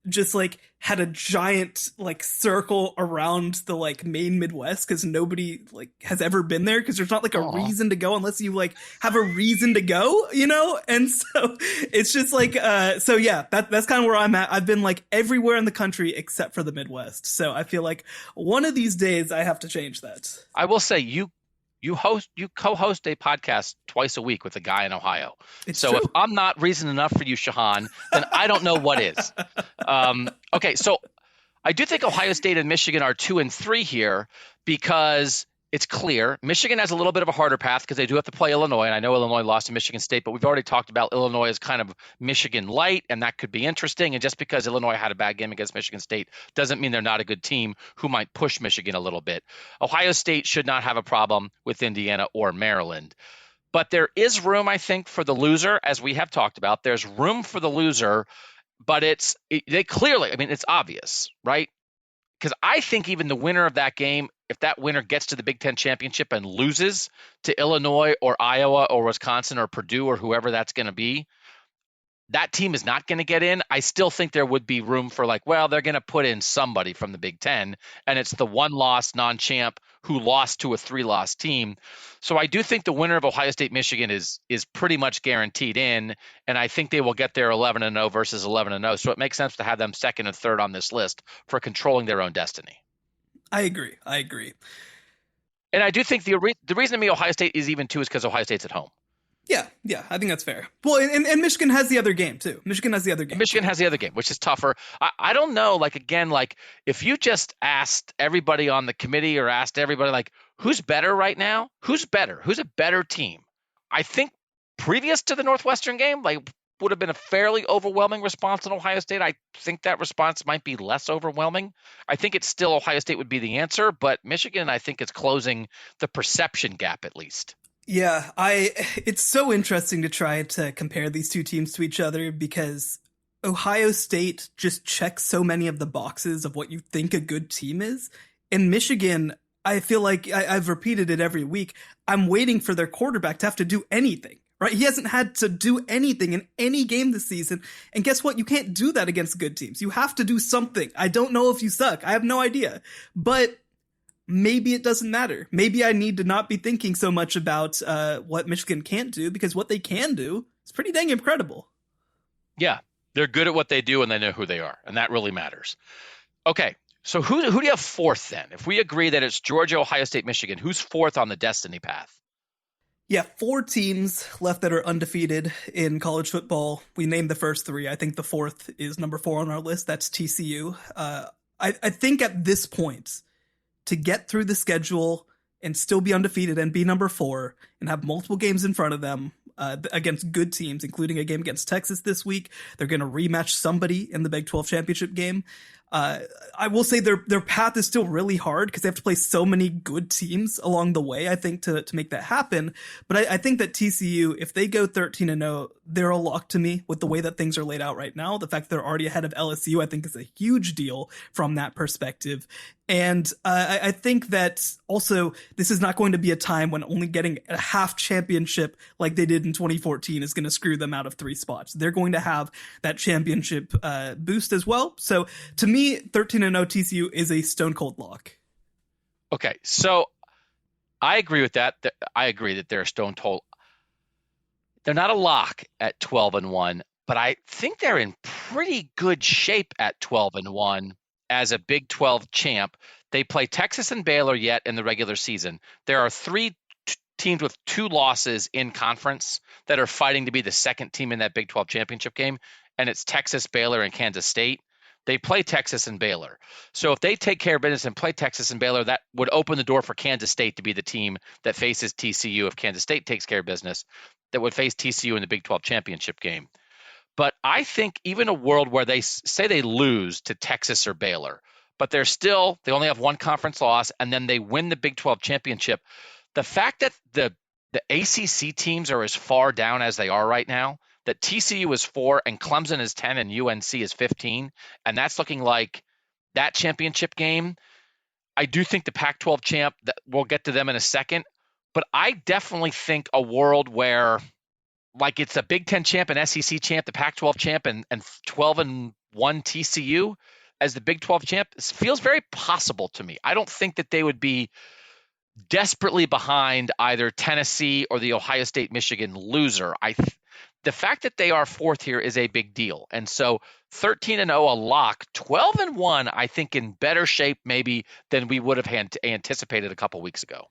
just, like, had a giant, like, circle around the, like, main Midwest because nobody, like, has ever been there because there's not, like, a reason to go unless you, like, have a reason to go, you know? And so it's just like, so yeah, that's kind of where I'm at. I've been, like, everywhere in the country except for the Midwest. So I feel like one of these days I have to change that. I will say you co-host a podcast twice a week with a guy in Ohio. It's so true. If I'm not reason enough for you, Shehan, then I don't know what is. Okay, so I do think Ohio State and Michigan are 2 and 3 here because it's clear. Michigan has a little bit of a harder path because they do have to play Illinois, and I know Illinois lost to Michigan State, but we've already talked about Illinois as kind of Michigan light, and that could be interesting. And just because Illinois had a bad game against Michigan State doesn't mean they're not a good team who might push Michigan a little bit. Ohio State should not have a problem with Indiana or Maryland. But there is room, I think, for the loser, as we have talked about. There's room for the loser, but they clearly, I mean, it's obvious, right? Because I think even the winner of that game, if that winner gets to the Big Ten championship and loses to Illinois or Iowa or Wisconsin or Purdue or whoever that's going to be, that team is not going to get in. I still think there would be room for, like, well, they're going to put in somebody from the Big Ten, and it's the one-loss non-champ who lost to a 3-loss team. So I do think the winner of Ohio State Michigan is pretty much guaranteed in, and I think they will get there 11-0 versus 11-0. So it makes sense to have them 2nd and 3rd on this list for controlling their own destiny. I agree. And I do think the reason to me Ohio State is even 2 is because Ohio State's at home. Yeah, I think that's fair. Well, and Michigan has the other game, too. Michigan has the other game, which is tougher. I don't know, like, again, like, if you just asked everybody on the committee or asked everybody, like, who's better right now? Who's better? Who's a better team? I think previous to the Northwestern game, like, would have been a fairly overwhelming response in Ohio State. I think that response might be less overwhelming. I think it's still Ohio State would be the answer, but Michigan, I think, is closing the perception gap at least. Yeah, it's so interesting to try to compare these two teams to each other because Ohio State just checks so many of the boxes of what you think a good team is. In Michigan, I feel like I've repeated it every week. I'm waiting for their quarterback to have to do anything, right? He hasn't had to do anything in any game this season. And guess what? You can't do that against good teams. You have to do something. I don't know if you suck. I have no idea. But maybe it doesn't matter. Maybe I need to not be thinking so much about what Michigan can't do because what they can do is pretty dang incredible. Yeah, they're good at what they do and they know who they are, and that really matters. Okay, so who do you have 4th then? If we agree that it's Georgia, Ohio State, Michigan, who's 4th on the destiny path? Yeah, 4 teams left that are undefeated in college football. We named the first 3. I think the 4th is number 4 on our list. That's TCU. I think at this point, to get through the schedule and still be undefeated and be number 4 and have multiple games in front of them against good teams, including a game against Texas this week. They're going to rematch somebody in the Big 12 championship game. I will say their path is still really hard because they have to play so many good teams along the way, I think, to make that happen. But I think that TCU, if they go 13-0, they're a lock to me with the way that things are laid out right now. The fact that they're already ahead of LSU, I think, is a huge deal from that perspective. And I think that also this is not going to be a time when only getting a half championship like they did in 2014 is going to screw them out of 3 spots. They're going to have that championship boost as well. So to me, 13-0 TCU is a stone cold lock. Okay, so I agree with that. I agree that they're stone cold. They're not a lock at 12-1, but I think they're in pretty good shape at 12-1 as a Big 12 champ. They play Texas and Baylor yet in the regular season. There are 3 teams with 2 losses in conference that are fighting to be the second team in that Big 12 championship game, and it's Texas, Baylor, and Kansas State. They play Texas and Baylor. So if they take care of business and play Texas and Baylor, that would open the door for Kansas State to be the team that faces TCU if Kansas State takes care of business, that would face TCU in the Big 12 championship game. But I think even a world where they say they lose to Texas or Baylor, but they only have 1 conference loss, and then they win the Big 12 championship, the fact that the ACC teams are as far down as they are right now, that TCU is 4 and Clemson is 10 and UNC is 15, and that's looking like that championship game. I do think the Pac-12 champ, we'll get to them in a second, but I definitely think a world where like it's a Big Ten champ, an SEC champ, the Pac-12 champ, and 12-1 TCU as the Big 12 champ feels very possible to me. I don't think that they would be desperately behind either Tennessee or the Ohio State-Michigan loser. The fact that they are 4th here is a big deal. And so 13-0, a lock, 12-1, I think in better shape maybe than we would have anticipated a couple weeks ago.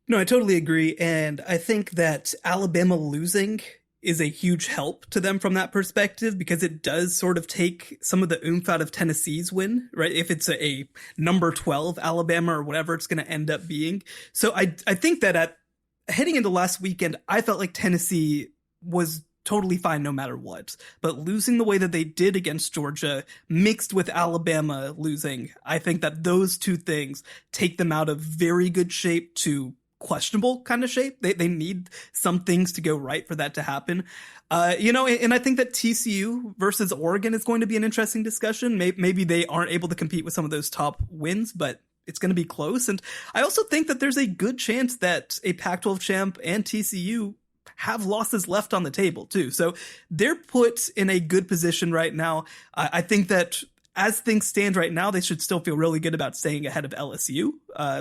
No, I totally agree. And I think that Alabama losing is a huge help to them from that perspective, because it does sort of take some of the oomph out of Tennessee's win, right? If it's a number 12 Alabama or whatever it's going to end up being. So I think that heading into last weekend, I felt like Tennessee was totally fine no matter what. But losing the way that they did against Georgia, mixed with Alabama losing, I think that those 2 things take them out of very good shape to questionable kind of shape. They need some things to go right for that to happen. And I think that TCU versus Oregon is going to be an interesting discussion. Maybe they aren't able to compete with some of those top wins, but it's going to be close. And I also think that there's a good chance that a Pac-12 champ and TCU have losses left on the table too. So they're put in a good position right now. I think that as things stand right now, they should still feel really good about staying ahead of LSU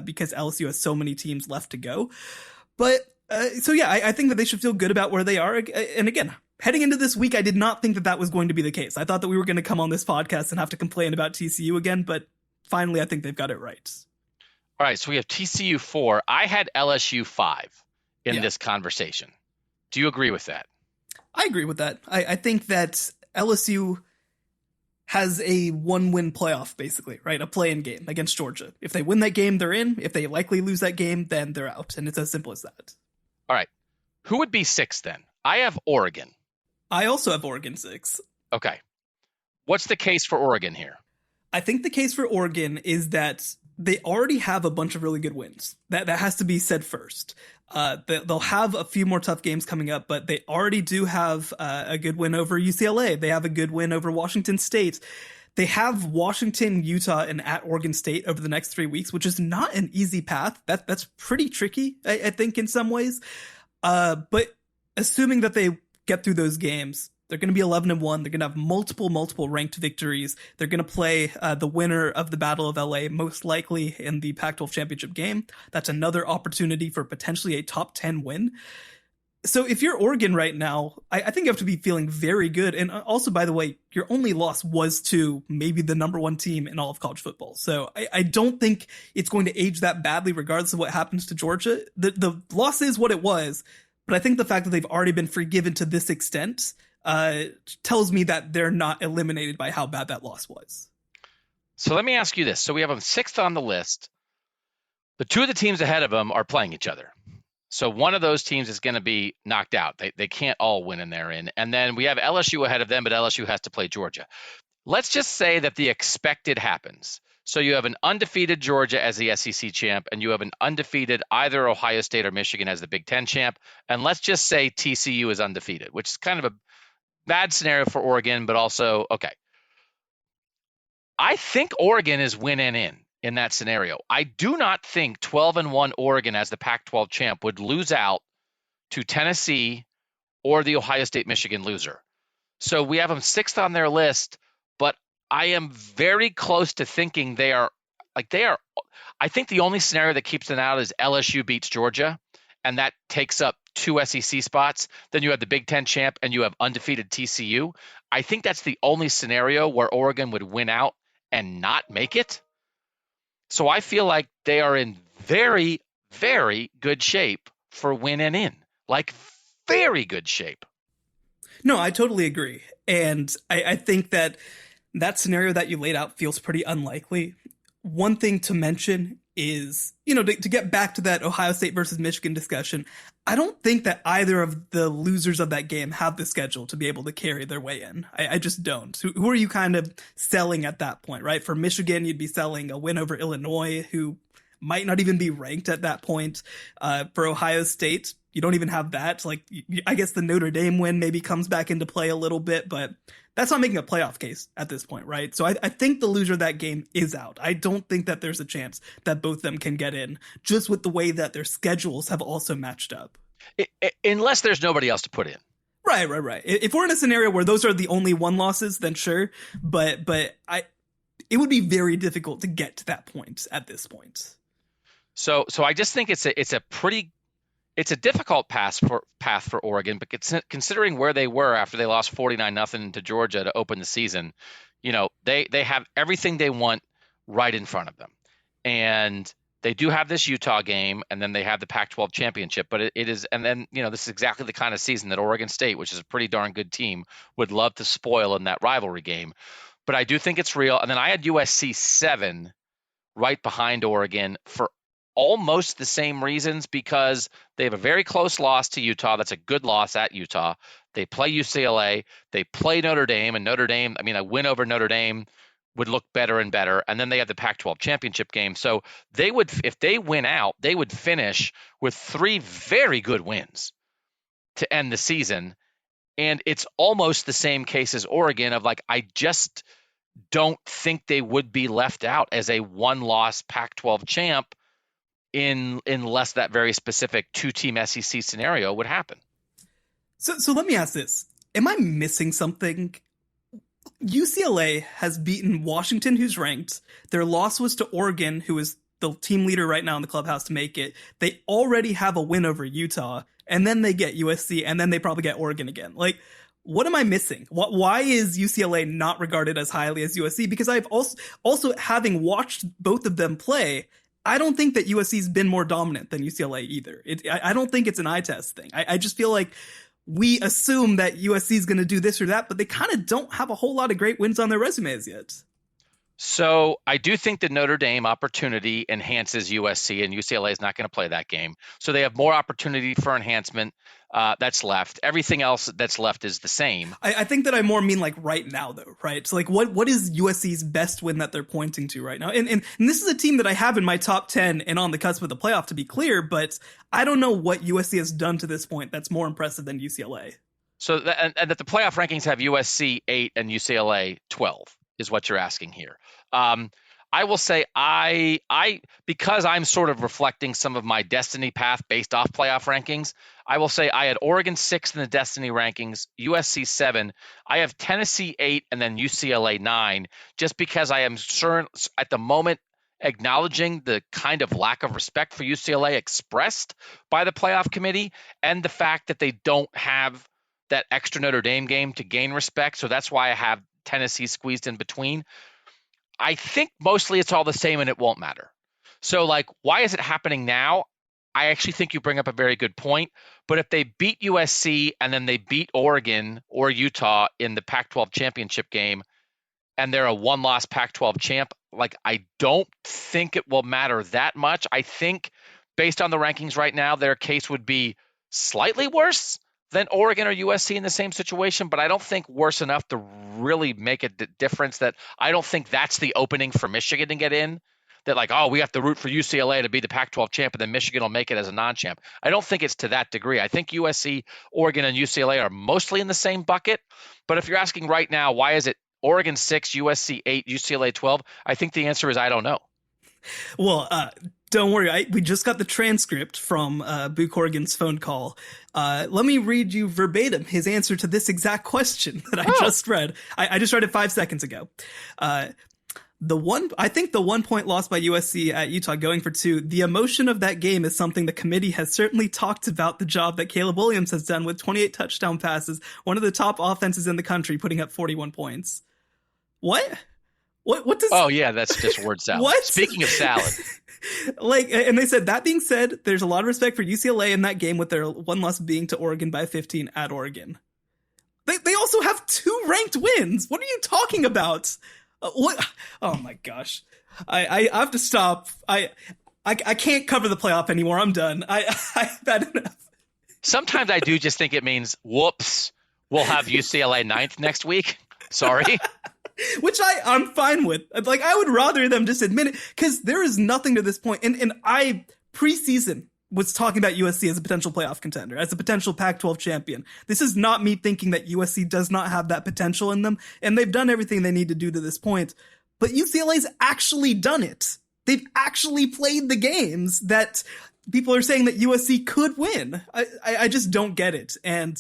because LSU has so many teams left to go. But I think that they should feel good about where they are. And again, heading into this week, I did not think that that was going to be the case. I thought that we were going to come on this podcast and have to complain about TCU again, but finally, I think they've got it right. All right, so we have TCU 4. I had LSU 5 in this conversation. Do you agree with that? I agree with that. I think that LSU has a 1-win playoff, basically, right? A play-in game against Georgia. If they win that game, they're in. If they likely lose that game, then they're out. And it's as simple as that. All right. Who would be 6 then? I have Oregon. I also have Oregon 6. Okay. What's the case for Oregon here? I think the case for Oregon is that they already have a bunch of really good wins. That has to be said first. They'll have a few more tough games coming up, but they already do have a good win over UCLA. They have a good win over Washington State. They have Washington, Utah, and at Oregon State over the next 3 weeks, which is not an easy path. That's pretty tricky, I think, in some ways. But assuming that they get through those games, they're going to be 11-1. They're going to have multiple ranked victories. They're going to play the winner of the Battle of LA, most likely in the Pac-12 championship game. That's another opportunity for potentially a top 10 win. So if you're Oregon right now, I think you have to be feeling very good. And also, by the way, your only loss was to maybe the number 1 team in all of college football. So I don't think it's going to age that badly, regardless of what happens to Georgia. The loss is what it was. But I think the fact that they've already been forgiven to this extent tells me that they're not eliminated by how bad that loss was. So let me ask you this. So we have them 6th on the list. The 2 of the teams ahead of them are playing each other. So one of those teams is going to be knocked out. They can't all win in their in. And then we have LSU ahead of them, but LSU has to play Georgia. let's just say that the expected happens. So you have an undefeated Georgia as the SEC champ, and you have an undefeated either Ohio State or Michigan as the Big Ten champ. And let's just say TCU is undefeated, which is kind of a bad scenario for Oregon, but also, okay. I think Oregon is win and in that scenario. I do not think 12-1 Oregon as the Pac-12 champ would lose out to Tennessee or the Ohio State-Michigan loser. So we have them 6th on their list, but I am very close to thinking they are. I think the only scenario that keeps them out is LSU beats Georgia, and that takes up 2 SEC spots. Then you have the Big Ten champ, and you have undefeated TCU. I think that's the only scenario where Oregon would win out and not make it. So I feel like they are in very, very good shape for win and in. Like, very good shape. No, I totally agree. And I think that scenario that you laid out feels pretty unlikely. One thing to mention is, to get back to that Ohio State versus Michigan discussion, I don't think that either of the losers of that game have the schedule to be able to carry their way in. I just don't. Who are you kind of selling at that point, right? For Michigan, you'd be selling a win over Illinois, who might not even be ranked at that point. For Ohio State, you don't even have that. Like, I guess the Notre Dame win maybe comes back into play a little bit, but that's not making a playoff case at this point, right? So I think the loser of that game is out. I don't think that there's a chance that both of them can get in, just with the way that their schedules have also matched up. Unless there's nobody else to put in. Right. If we're in a scenario where those are the only 1 losses, then sure. But it would be very difficult to get to that point at this point. So I just think it's a difficult path for Oregon, but considering where they were after they lost 49-0 to Georgia to open the season, they have everything they want right in front of them. And they do have this Utah game, and then they have the Pac-12 championship, but it is, and then, this is exactly the kind of season that Oregon State, which is a pretty darn good team, would love to spoil in that rivalry game. But I do think it's real. And then I had USC 7 right behind Oregon for almost the same reasons, because they have a very close loss to Utah. That's a good loss at Utah. They play UCLA. They play Notre Dame, and a win over Notre Dame would look better and better. And then they have the Pac-12 championship game. So they would, if they win out, they would finish with 3 very good wins to end the season. And it's almost the same case as Oregon of I just don't think they would be left out as a 1-loss Pac-12 champ unless that very specific 2-team SEC scenario would happen. So let me ask this. Am I missing something? UCLA has beaten Washington, who's ranked. Their loss was to Oregon, who is the team leader right now in the clubhouse to make it. They already have a win over Utah, and then they get USC, and then they probably get Oregon again. What am I missing? Why is UCLA not regarded as highly as USC? Because I've also having watched both of them play, I don't think that USC's been more dominant than UCLA either. I don't think it's an eye test thing. I just feel like we assume that USC is going to do this or that, but they kind of don't have a whole lot of great wins on their resumes yet. So I do think the Notre Dame opportunity enhances USC, and UCLA is not going to play that game. So they have more opportunity for enhancement that's left. Everything else that's left is the same. I think that I more mean right now, though, right? So what is USC's best win that they're pointing to right now? And this is a team that I have in my top 10 and on the cusp of the playoff, to be clear, but I don't know what USC has done to this point that's more impressive than UCLA. So and that the playoff rankings have USC 8 and UCLA 12 is what you're asking here. I will say because I'm sort of reflecting some of my destiny path based off playoff rankings, I will say I had Oregon 6 in the destiny rankings, USC 7. I have Tennessee 8 and then UCLA 9, just because I am certain at the moment acknowledging the kind of lack of respect for UCLA expressed by the playoff committee and the fact that they don't have that extra Notre Dame game to gain respect. So that's why I have Tennessee squeezed in between. I think mostly it's all the same and it won't matter. So why is it happening now? I actually think you bring up a very good point. But if they beat USC and then they beat Oregon or Utah in the Pac-12 championship game and they're a 1-loss Pac-12 champ, I don't think it will matter that much. I think based on the rankings right now, their case would be slightly worse, than Oregon or USC in the same situation, but I don't think worse enough to really make a difference. That I don't think that's the opening for Michigan to get in. That like, oh, we have to root for UCLA to be the Pac-12 champ, and then Michigan will make it as a non-champ. I don't think it's to that degree. I think USC, Oregon, and UCLA are mostly in the same bucket. But if you're asking right now, why is it Oregon 6, USC 8, UCLA 12? I think the answer is I don't know. Well, don't worry. We just got the transcript from Boo Corrigan's phone call. Let me read you verbatim his answer to this exact question that I just read. I just read it 5 seconds ago. I think the 1 point loss by USC at Utah going for 2, the emotion of that game is something the committee has certainly talked about. The job that Caleb Williams has done with 28 touchdown passes, one of the top offenses in the country, putting up 41 points. What? What does... Oh, yeah, that's just word salad. What? Speaking of salad. And they said, that being said, there's a lot of respect for UCLA in that game with their one loss being to Oregon by 15 at Oregon. They also have 2 ranked wins. What are you talking about? What? Oh my gosh. I have to stop. I can't cover the playoff anymore. I'm done. I've had enough. Sometimes I do just think it means, whoops, we'll have UCLA 9th next week. Sorry. Which I'm fine with. Like, I would rather them just admit it, because there is nothing to this point. And I preseason was talking about USC as a potential playoff contender, as a potential Pac-12 champion. This is not me thinking that USC does not have that potential in them, and they've done everything they need to do to this point. But UCLA's actually done it. They've actually played the games that people are saying that USC could win. I just don't get it. And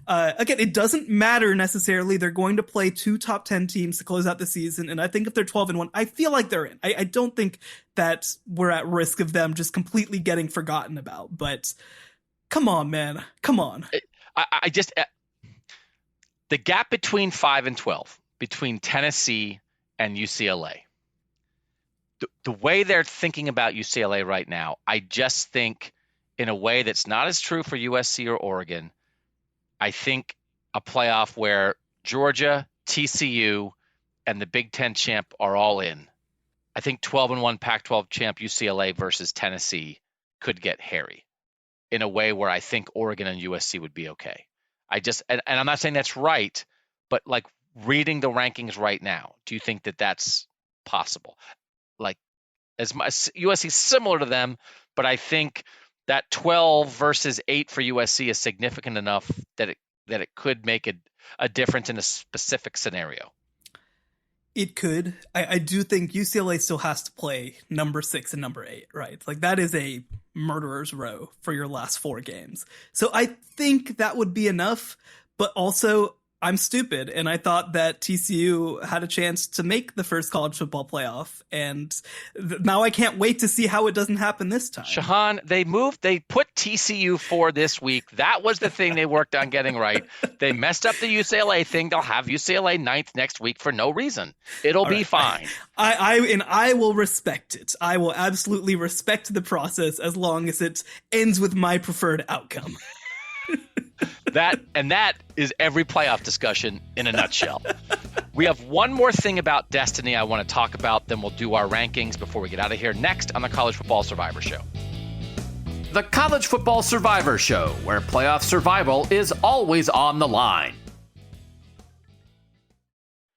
again, it doesn't matter necessarily. They're going to play 2 top 10 teams to close out the season. And I think if they're 12-1, I feel like they're in. I don't think that we're at risk of them just completely getting forgotten about. But come on, man. Come on. I just the gap between 5 and 12, between Tennessee and UCLA, the way they're thinking about UCLA right now, I just think in a way that's not as true for USC or Oregon. I think a playoff where Georgia, TCU, and the Big Ten champ are all in. I think 12-1 Pac-12 champ UCLA versus Tennessee could get hairy in a way where I think Oregon and USC would be okay. And I'm not saying that's right, but like reading the rankings right now, do you think that that's possible? Like, as USC is similar to them, but I think that 12 versus 8 for USC is significant enough that it could make a difference in a specific scenario. It could. I do think UCLA still has to play number 6 and number 8, right? Like, that is a murderer's row for your last 4 games. So I think that would be enough, but also I'm stupid, and I thought that TCU had a chance to make the first college football playoff, and now I can't wait to see how it doesn't happen this time. Shehan, they put TCU 4 this week. That was the thing they worked on getting right. They messed up the UCLA thing. They'll have UCLA 9th next week for no reason. It'll be fine. I will respect it. I will absolutely respect the process as long as it ends with my preferred outcome. That is every playoff discussion in a nutshell. We have one more thing about destiny I want to talk about, then we'll do our rankings before we get out of here next on the College Football Survivor Show. The College Football Survivor Show, where playoff survival is always on the line.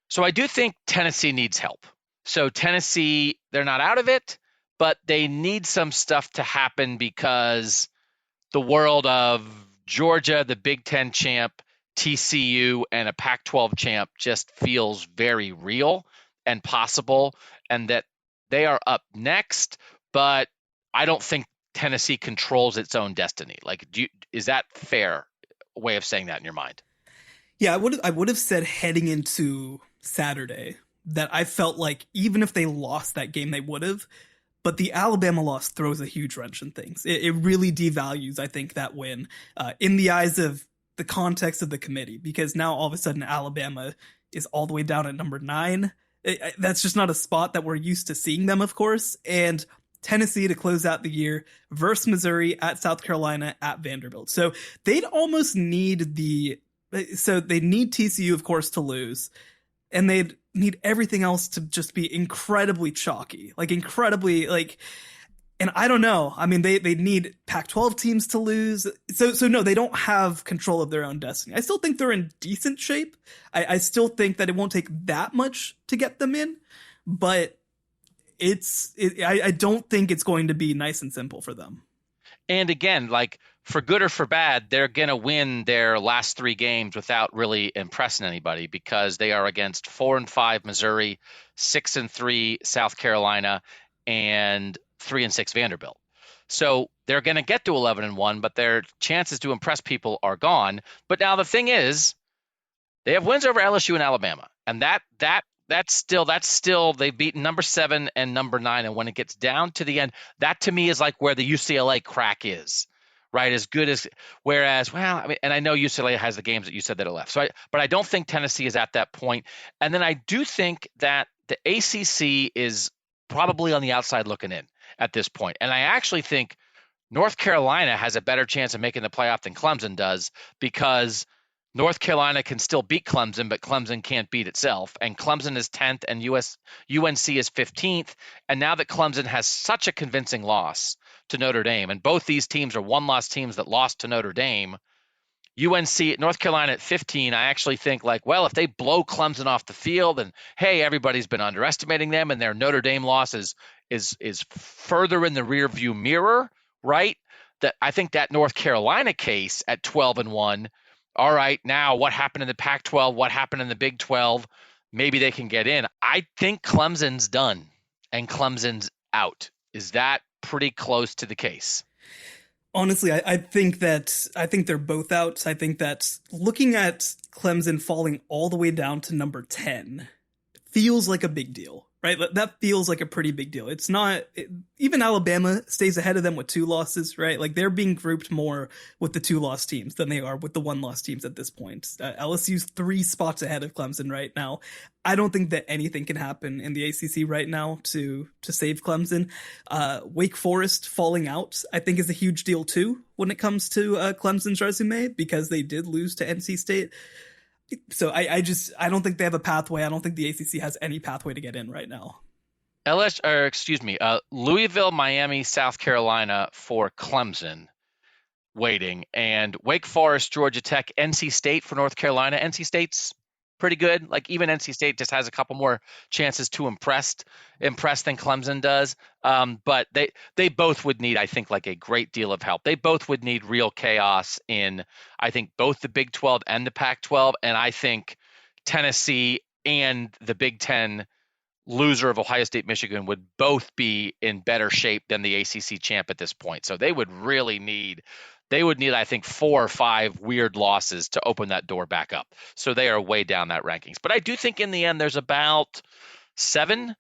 So I do think Tennessee needs help. So Tennessee, they're not out of it, but they need some stuff to happen because the world of Georgia, the Big Ten champ, TCU, and a Pac-12 champ just feels very real and possible, and that they are up next, but I don't think Tennessee controls its own destiny. Like, is that fair way of saying that in your mind? Yeah, I would have said heading into Saturday that I felt like even if they lost that game, they would have. But the Alabama loss throws a huge wrench in things. It really devalues, I think, that win in the eyes of the context of the committee, because now all of a sudden Alabama is all the way down at number 9. That's just not a spot that we're used to seeing them, of course. And Tennessee to close out the year versus Missouri, at South Carolina, at Vanderbilt. So they'd almost need they need TCU, of course, to lose. And they'd need everything else to just be incredibly chalky, and And I don't know. I mean, they need Pac-12 teams to lose. So no, they don't have control of their own destiny. I still think they're in decent shape. I still think that it won't take that much to get them in, but I don't think it's going to be nice and simple for them. And again, like for good or for bad, they're going to win their last 3 games without really impressing anybody because they are against 4-5 Missouri, 6-3 South Carolina, and 3-6 Vanderbilt. So they're going to get to 11-1, but their chances to impress people are gone. But now the thing is, they have wins over LSU and Alabama, and that's still they've beaten number 7 and number 9, and when it gets down to the end, that to me is like where the UCLA crack is, right? As good as whereas, well, I mean, and I know UCLA has the games that you said that are left, but I don't think Tennessee is at that point. And then I do think that the ACC is probably on the outside looking in at this point, and I actually think North Carolina has a better chance of making the playoff than Clemson does because North Carolina can still beat Clemson, but Clemson can't beat itself. And Clemson is 10th and UNC is 15th. And now that Clemson has such a convincing loss to Notre Dame, and both these teams are one-loss teams that lost to Notre Dame, UNC, North Carolina at 15, I actually think like, well, if they blow Clemson off the field and, hey, everybody's been underestimating them and their Notre Dame loss is further in the rearview mirror, right? That I think that North Carolina case at 12-1, all right, now what happened in the Pac-12? What happened in the Big 12? Maybe they can get in. I think Clemson's done and Clemson's out. Is that pretty close to the case? Honestly, I think they're both out. I think that looking at Clemson falling all the way down to number 10 feels like a big deal, right? That feels like a pretty big deal. It's not, even Alabama stays ahead of them with 2 losses, right? Like they're being grouped more with the 2-loss teams than they are with the 1-loss teams at this point. LSU's 3 spots ahead of Clemson right now. I don't think that anything can happen in the ACC right now to save Clemson. Wake Forest falling out, I think, is a huge deal too when it comes to Clemson's resume because they did lose to NC State. So I don't think they have a pathway. I don't think the ACC has any pathway to get in right now. Louisville, Miami, South Carolina for Clemson waiting, and Wake Forest, Georgia Tech, NC State for North Carolina. NC State's pretty good. Like even NC State just has a couple more chances to impress than Clemson does. But they both would need, I think, like a great deal of help. They both would need real chaos in, I think, both the Big 12 and the Pac-12. And I think Tennessee and the Big 10 loser of Ohio State, Michigan would both be in better shape than the ACC champ at this point. So they would need, I think, 4 or 5 weird losses to open that door back up. So they are way down that rankings. But I do think in the end, there's about 7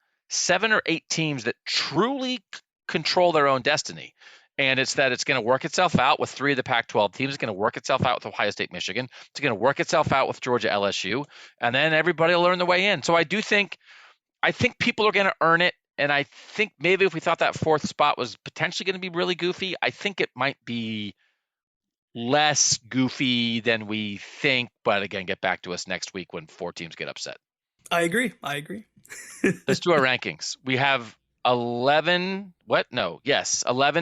or 8 teams that truly control their own destiny. And it's that it's going to work itself out with 3 of the Pac-12 teams. It's going to work itself out with Ohio State, Michigan. It's going to work itself out with Georgia, LSU. And then everybody will learn the way in. So I think people are going to earn it. And I think maybe if we thought that 4th spot was potentially going to be really goofy, I think it might be less goofy than we think. But again, get back to us next week when 4 teams get upset. I agree. Let's do our rankings. We have 11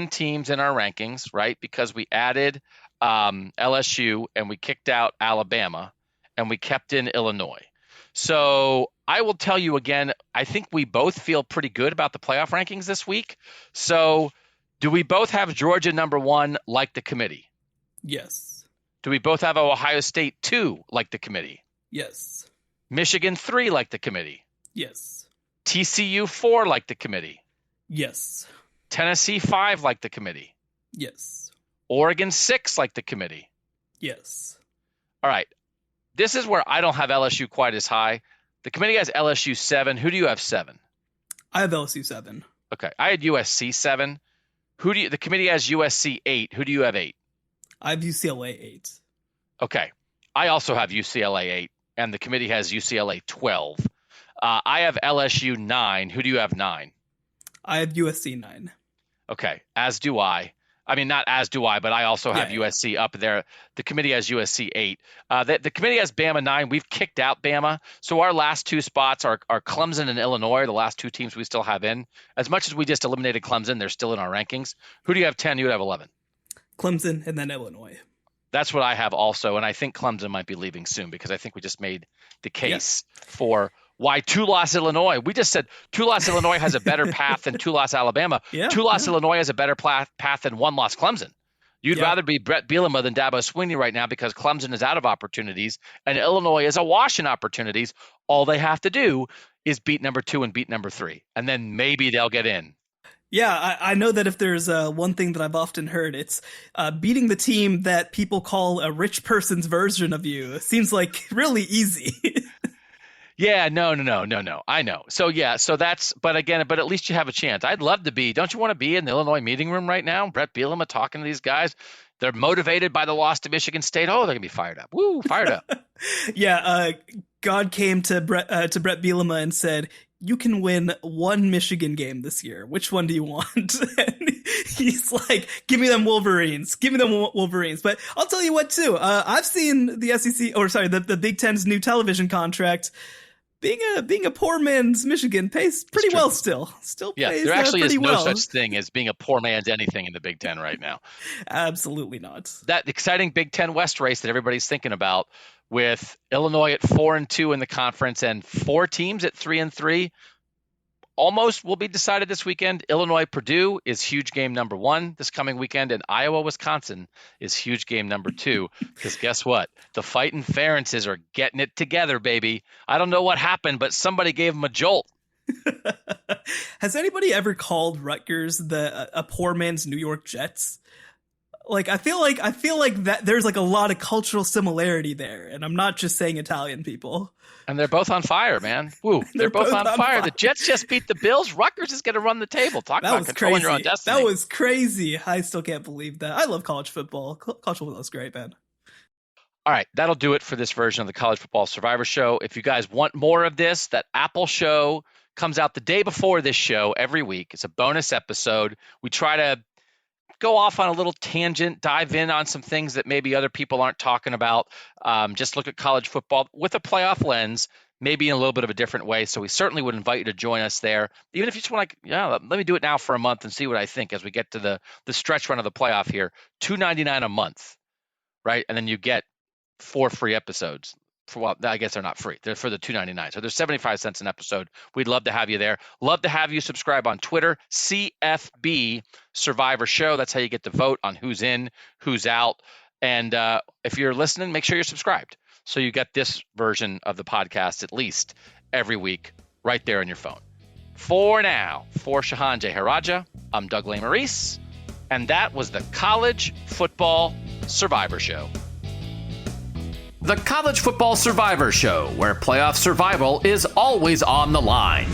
teams in our rankings, right? Because we added LSU and we kicked out Alabama and we kept in Illinois. So I will tell you again, I think we both feel pretty good about the playoff rankings this week. So do we both have Georgia number 1 like the committee? Yes. Do we both have Ohio State 2 like the committee? Yes. Michigan 3 like the committee? Yes. TCU 4 like the committee? Yes. Tennessee 5 like the committee? Yes. Oregon 6 like the committee? Yes. All right. This is where I don't have LSU quite as high. The committee has LSU 7. Who do you have 7? I have LSU 7. Okay. I had USC 7. The committee has USC 8. Who do you have 8? I have UCLA 8. Okay. I also have UCLA 8, and the committee has UCLA 12. I have LSU 9. Who do you have 9? I have USC 9. Okay. As do I. I mean, not as do I, but I also have USC up there. The committee has USC 8. The committee has Bama 9. We've kicked out Bama. So our last 2 spots are Clemson and Illinois, the last 2 teams we still have in. As much as we just eliminated Clemson, they're still in our rankings. Who do you have 10? You would have 11. Clemson and then Illinois. That's what I have also. And I think Clemson might be leaving soon because I think we just made the case for why 2-loss Illinois. We just said 2-loss Illinois has a better path than 2-loss Alabama. 2-loss Illinois has a better path than 1-loss Clemson. You'd rather be Brett Bielema than Dabo Swinney right now because Clemson is out of opportunities and Illinois is awash in opportunities. All they have to do is beat number 2 and beat number 3, and then maybe they'll get in. Yeah, I know that if there's one thing that I've often heard, it's beating the team that people call a rich person's version of you. It seems like really easy. Yeah, no. I know. So but at least you have a chance. I'd love to be. Don't you want to be in the Illinois meeting room right now? Brett Bielema talking to these guys. They're motivated by the loss to Michigan State. Oh, they're gonna be fired up. Woo, fired up. God came to Brett Bielema and said, "You can win one Michigan game this year. Which one do you want?" And he's like, "Give me them Wolverines. Give me them Wolverines." But I'll tell you what, too. I've seen the the Big Ten's new television contract. Being a poor man's Michigan pays pretty well still. Pays there actually is no well. such thing as being a poor man's anything in the Big Ten right now. Absolutely not. That exciting Big Ten West race that everybody's thinking about, with Illinois at 4-2 in the conference and 4 teams at 3-3, almost will be decided this weekend. Illinois-Purdue is huge game number 1 this coming weekend, and Iowa-Wisconsin is huge game number 2. Because guess what? The Fightin' Ferences are getting it together, baby. I don't know what happened, but somebody gave them a jolt. Has anybody ever called Rutgers a poor man's New York Jets? Like, I feel like that there's like a lot of cultural similarity there, and I'm not just saying Italian people. And they're both on fire, man. Woo, they're both on fire. The Jets just beat the Bills. Rutgers is going to run the table. Talk about controlling your own destiny. That was crazy. I still can't believe that. I love college football. College football is great, man. All right, that'll do it for this version of the College Football Survivor Show. If you guys want more of this, that Apple show comes out the day before this show every week. It's a bonus episode. We try to go off on a little tangent, dive in on some things that maybe other people aren't talking about. Just look at college football with a playoff lens, maybe in a little bit of a different way. So we certainly would invite you to join us there. Even if you just want to, let me do it now for a month and see what I think as we get to the stretch run of the playoff here. $2.99 a month, right? And then you get 4 free episodes. Well, I guess they're not free. They're for the $2.99. So there's 75 cents an episode. We'd love to have you there. Love to have you subscribe on Twitter, CFB Survivor Show. That's how you get to vote on who's in, who's out. And if you're listening, make sure you're subscribed so you get this version of the podcast at least every week right there on your phone. For now, for Shehan Jeyarajah, I'm Doug Lesmerises, and that was the College Football Survivor Show. The College Football Survivor Show, where playoff survival is always on the line.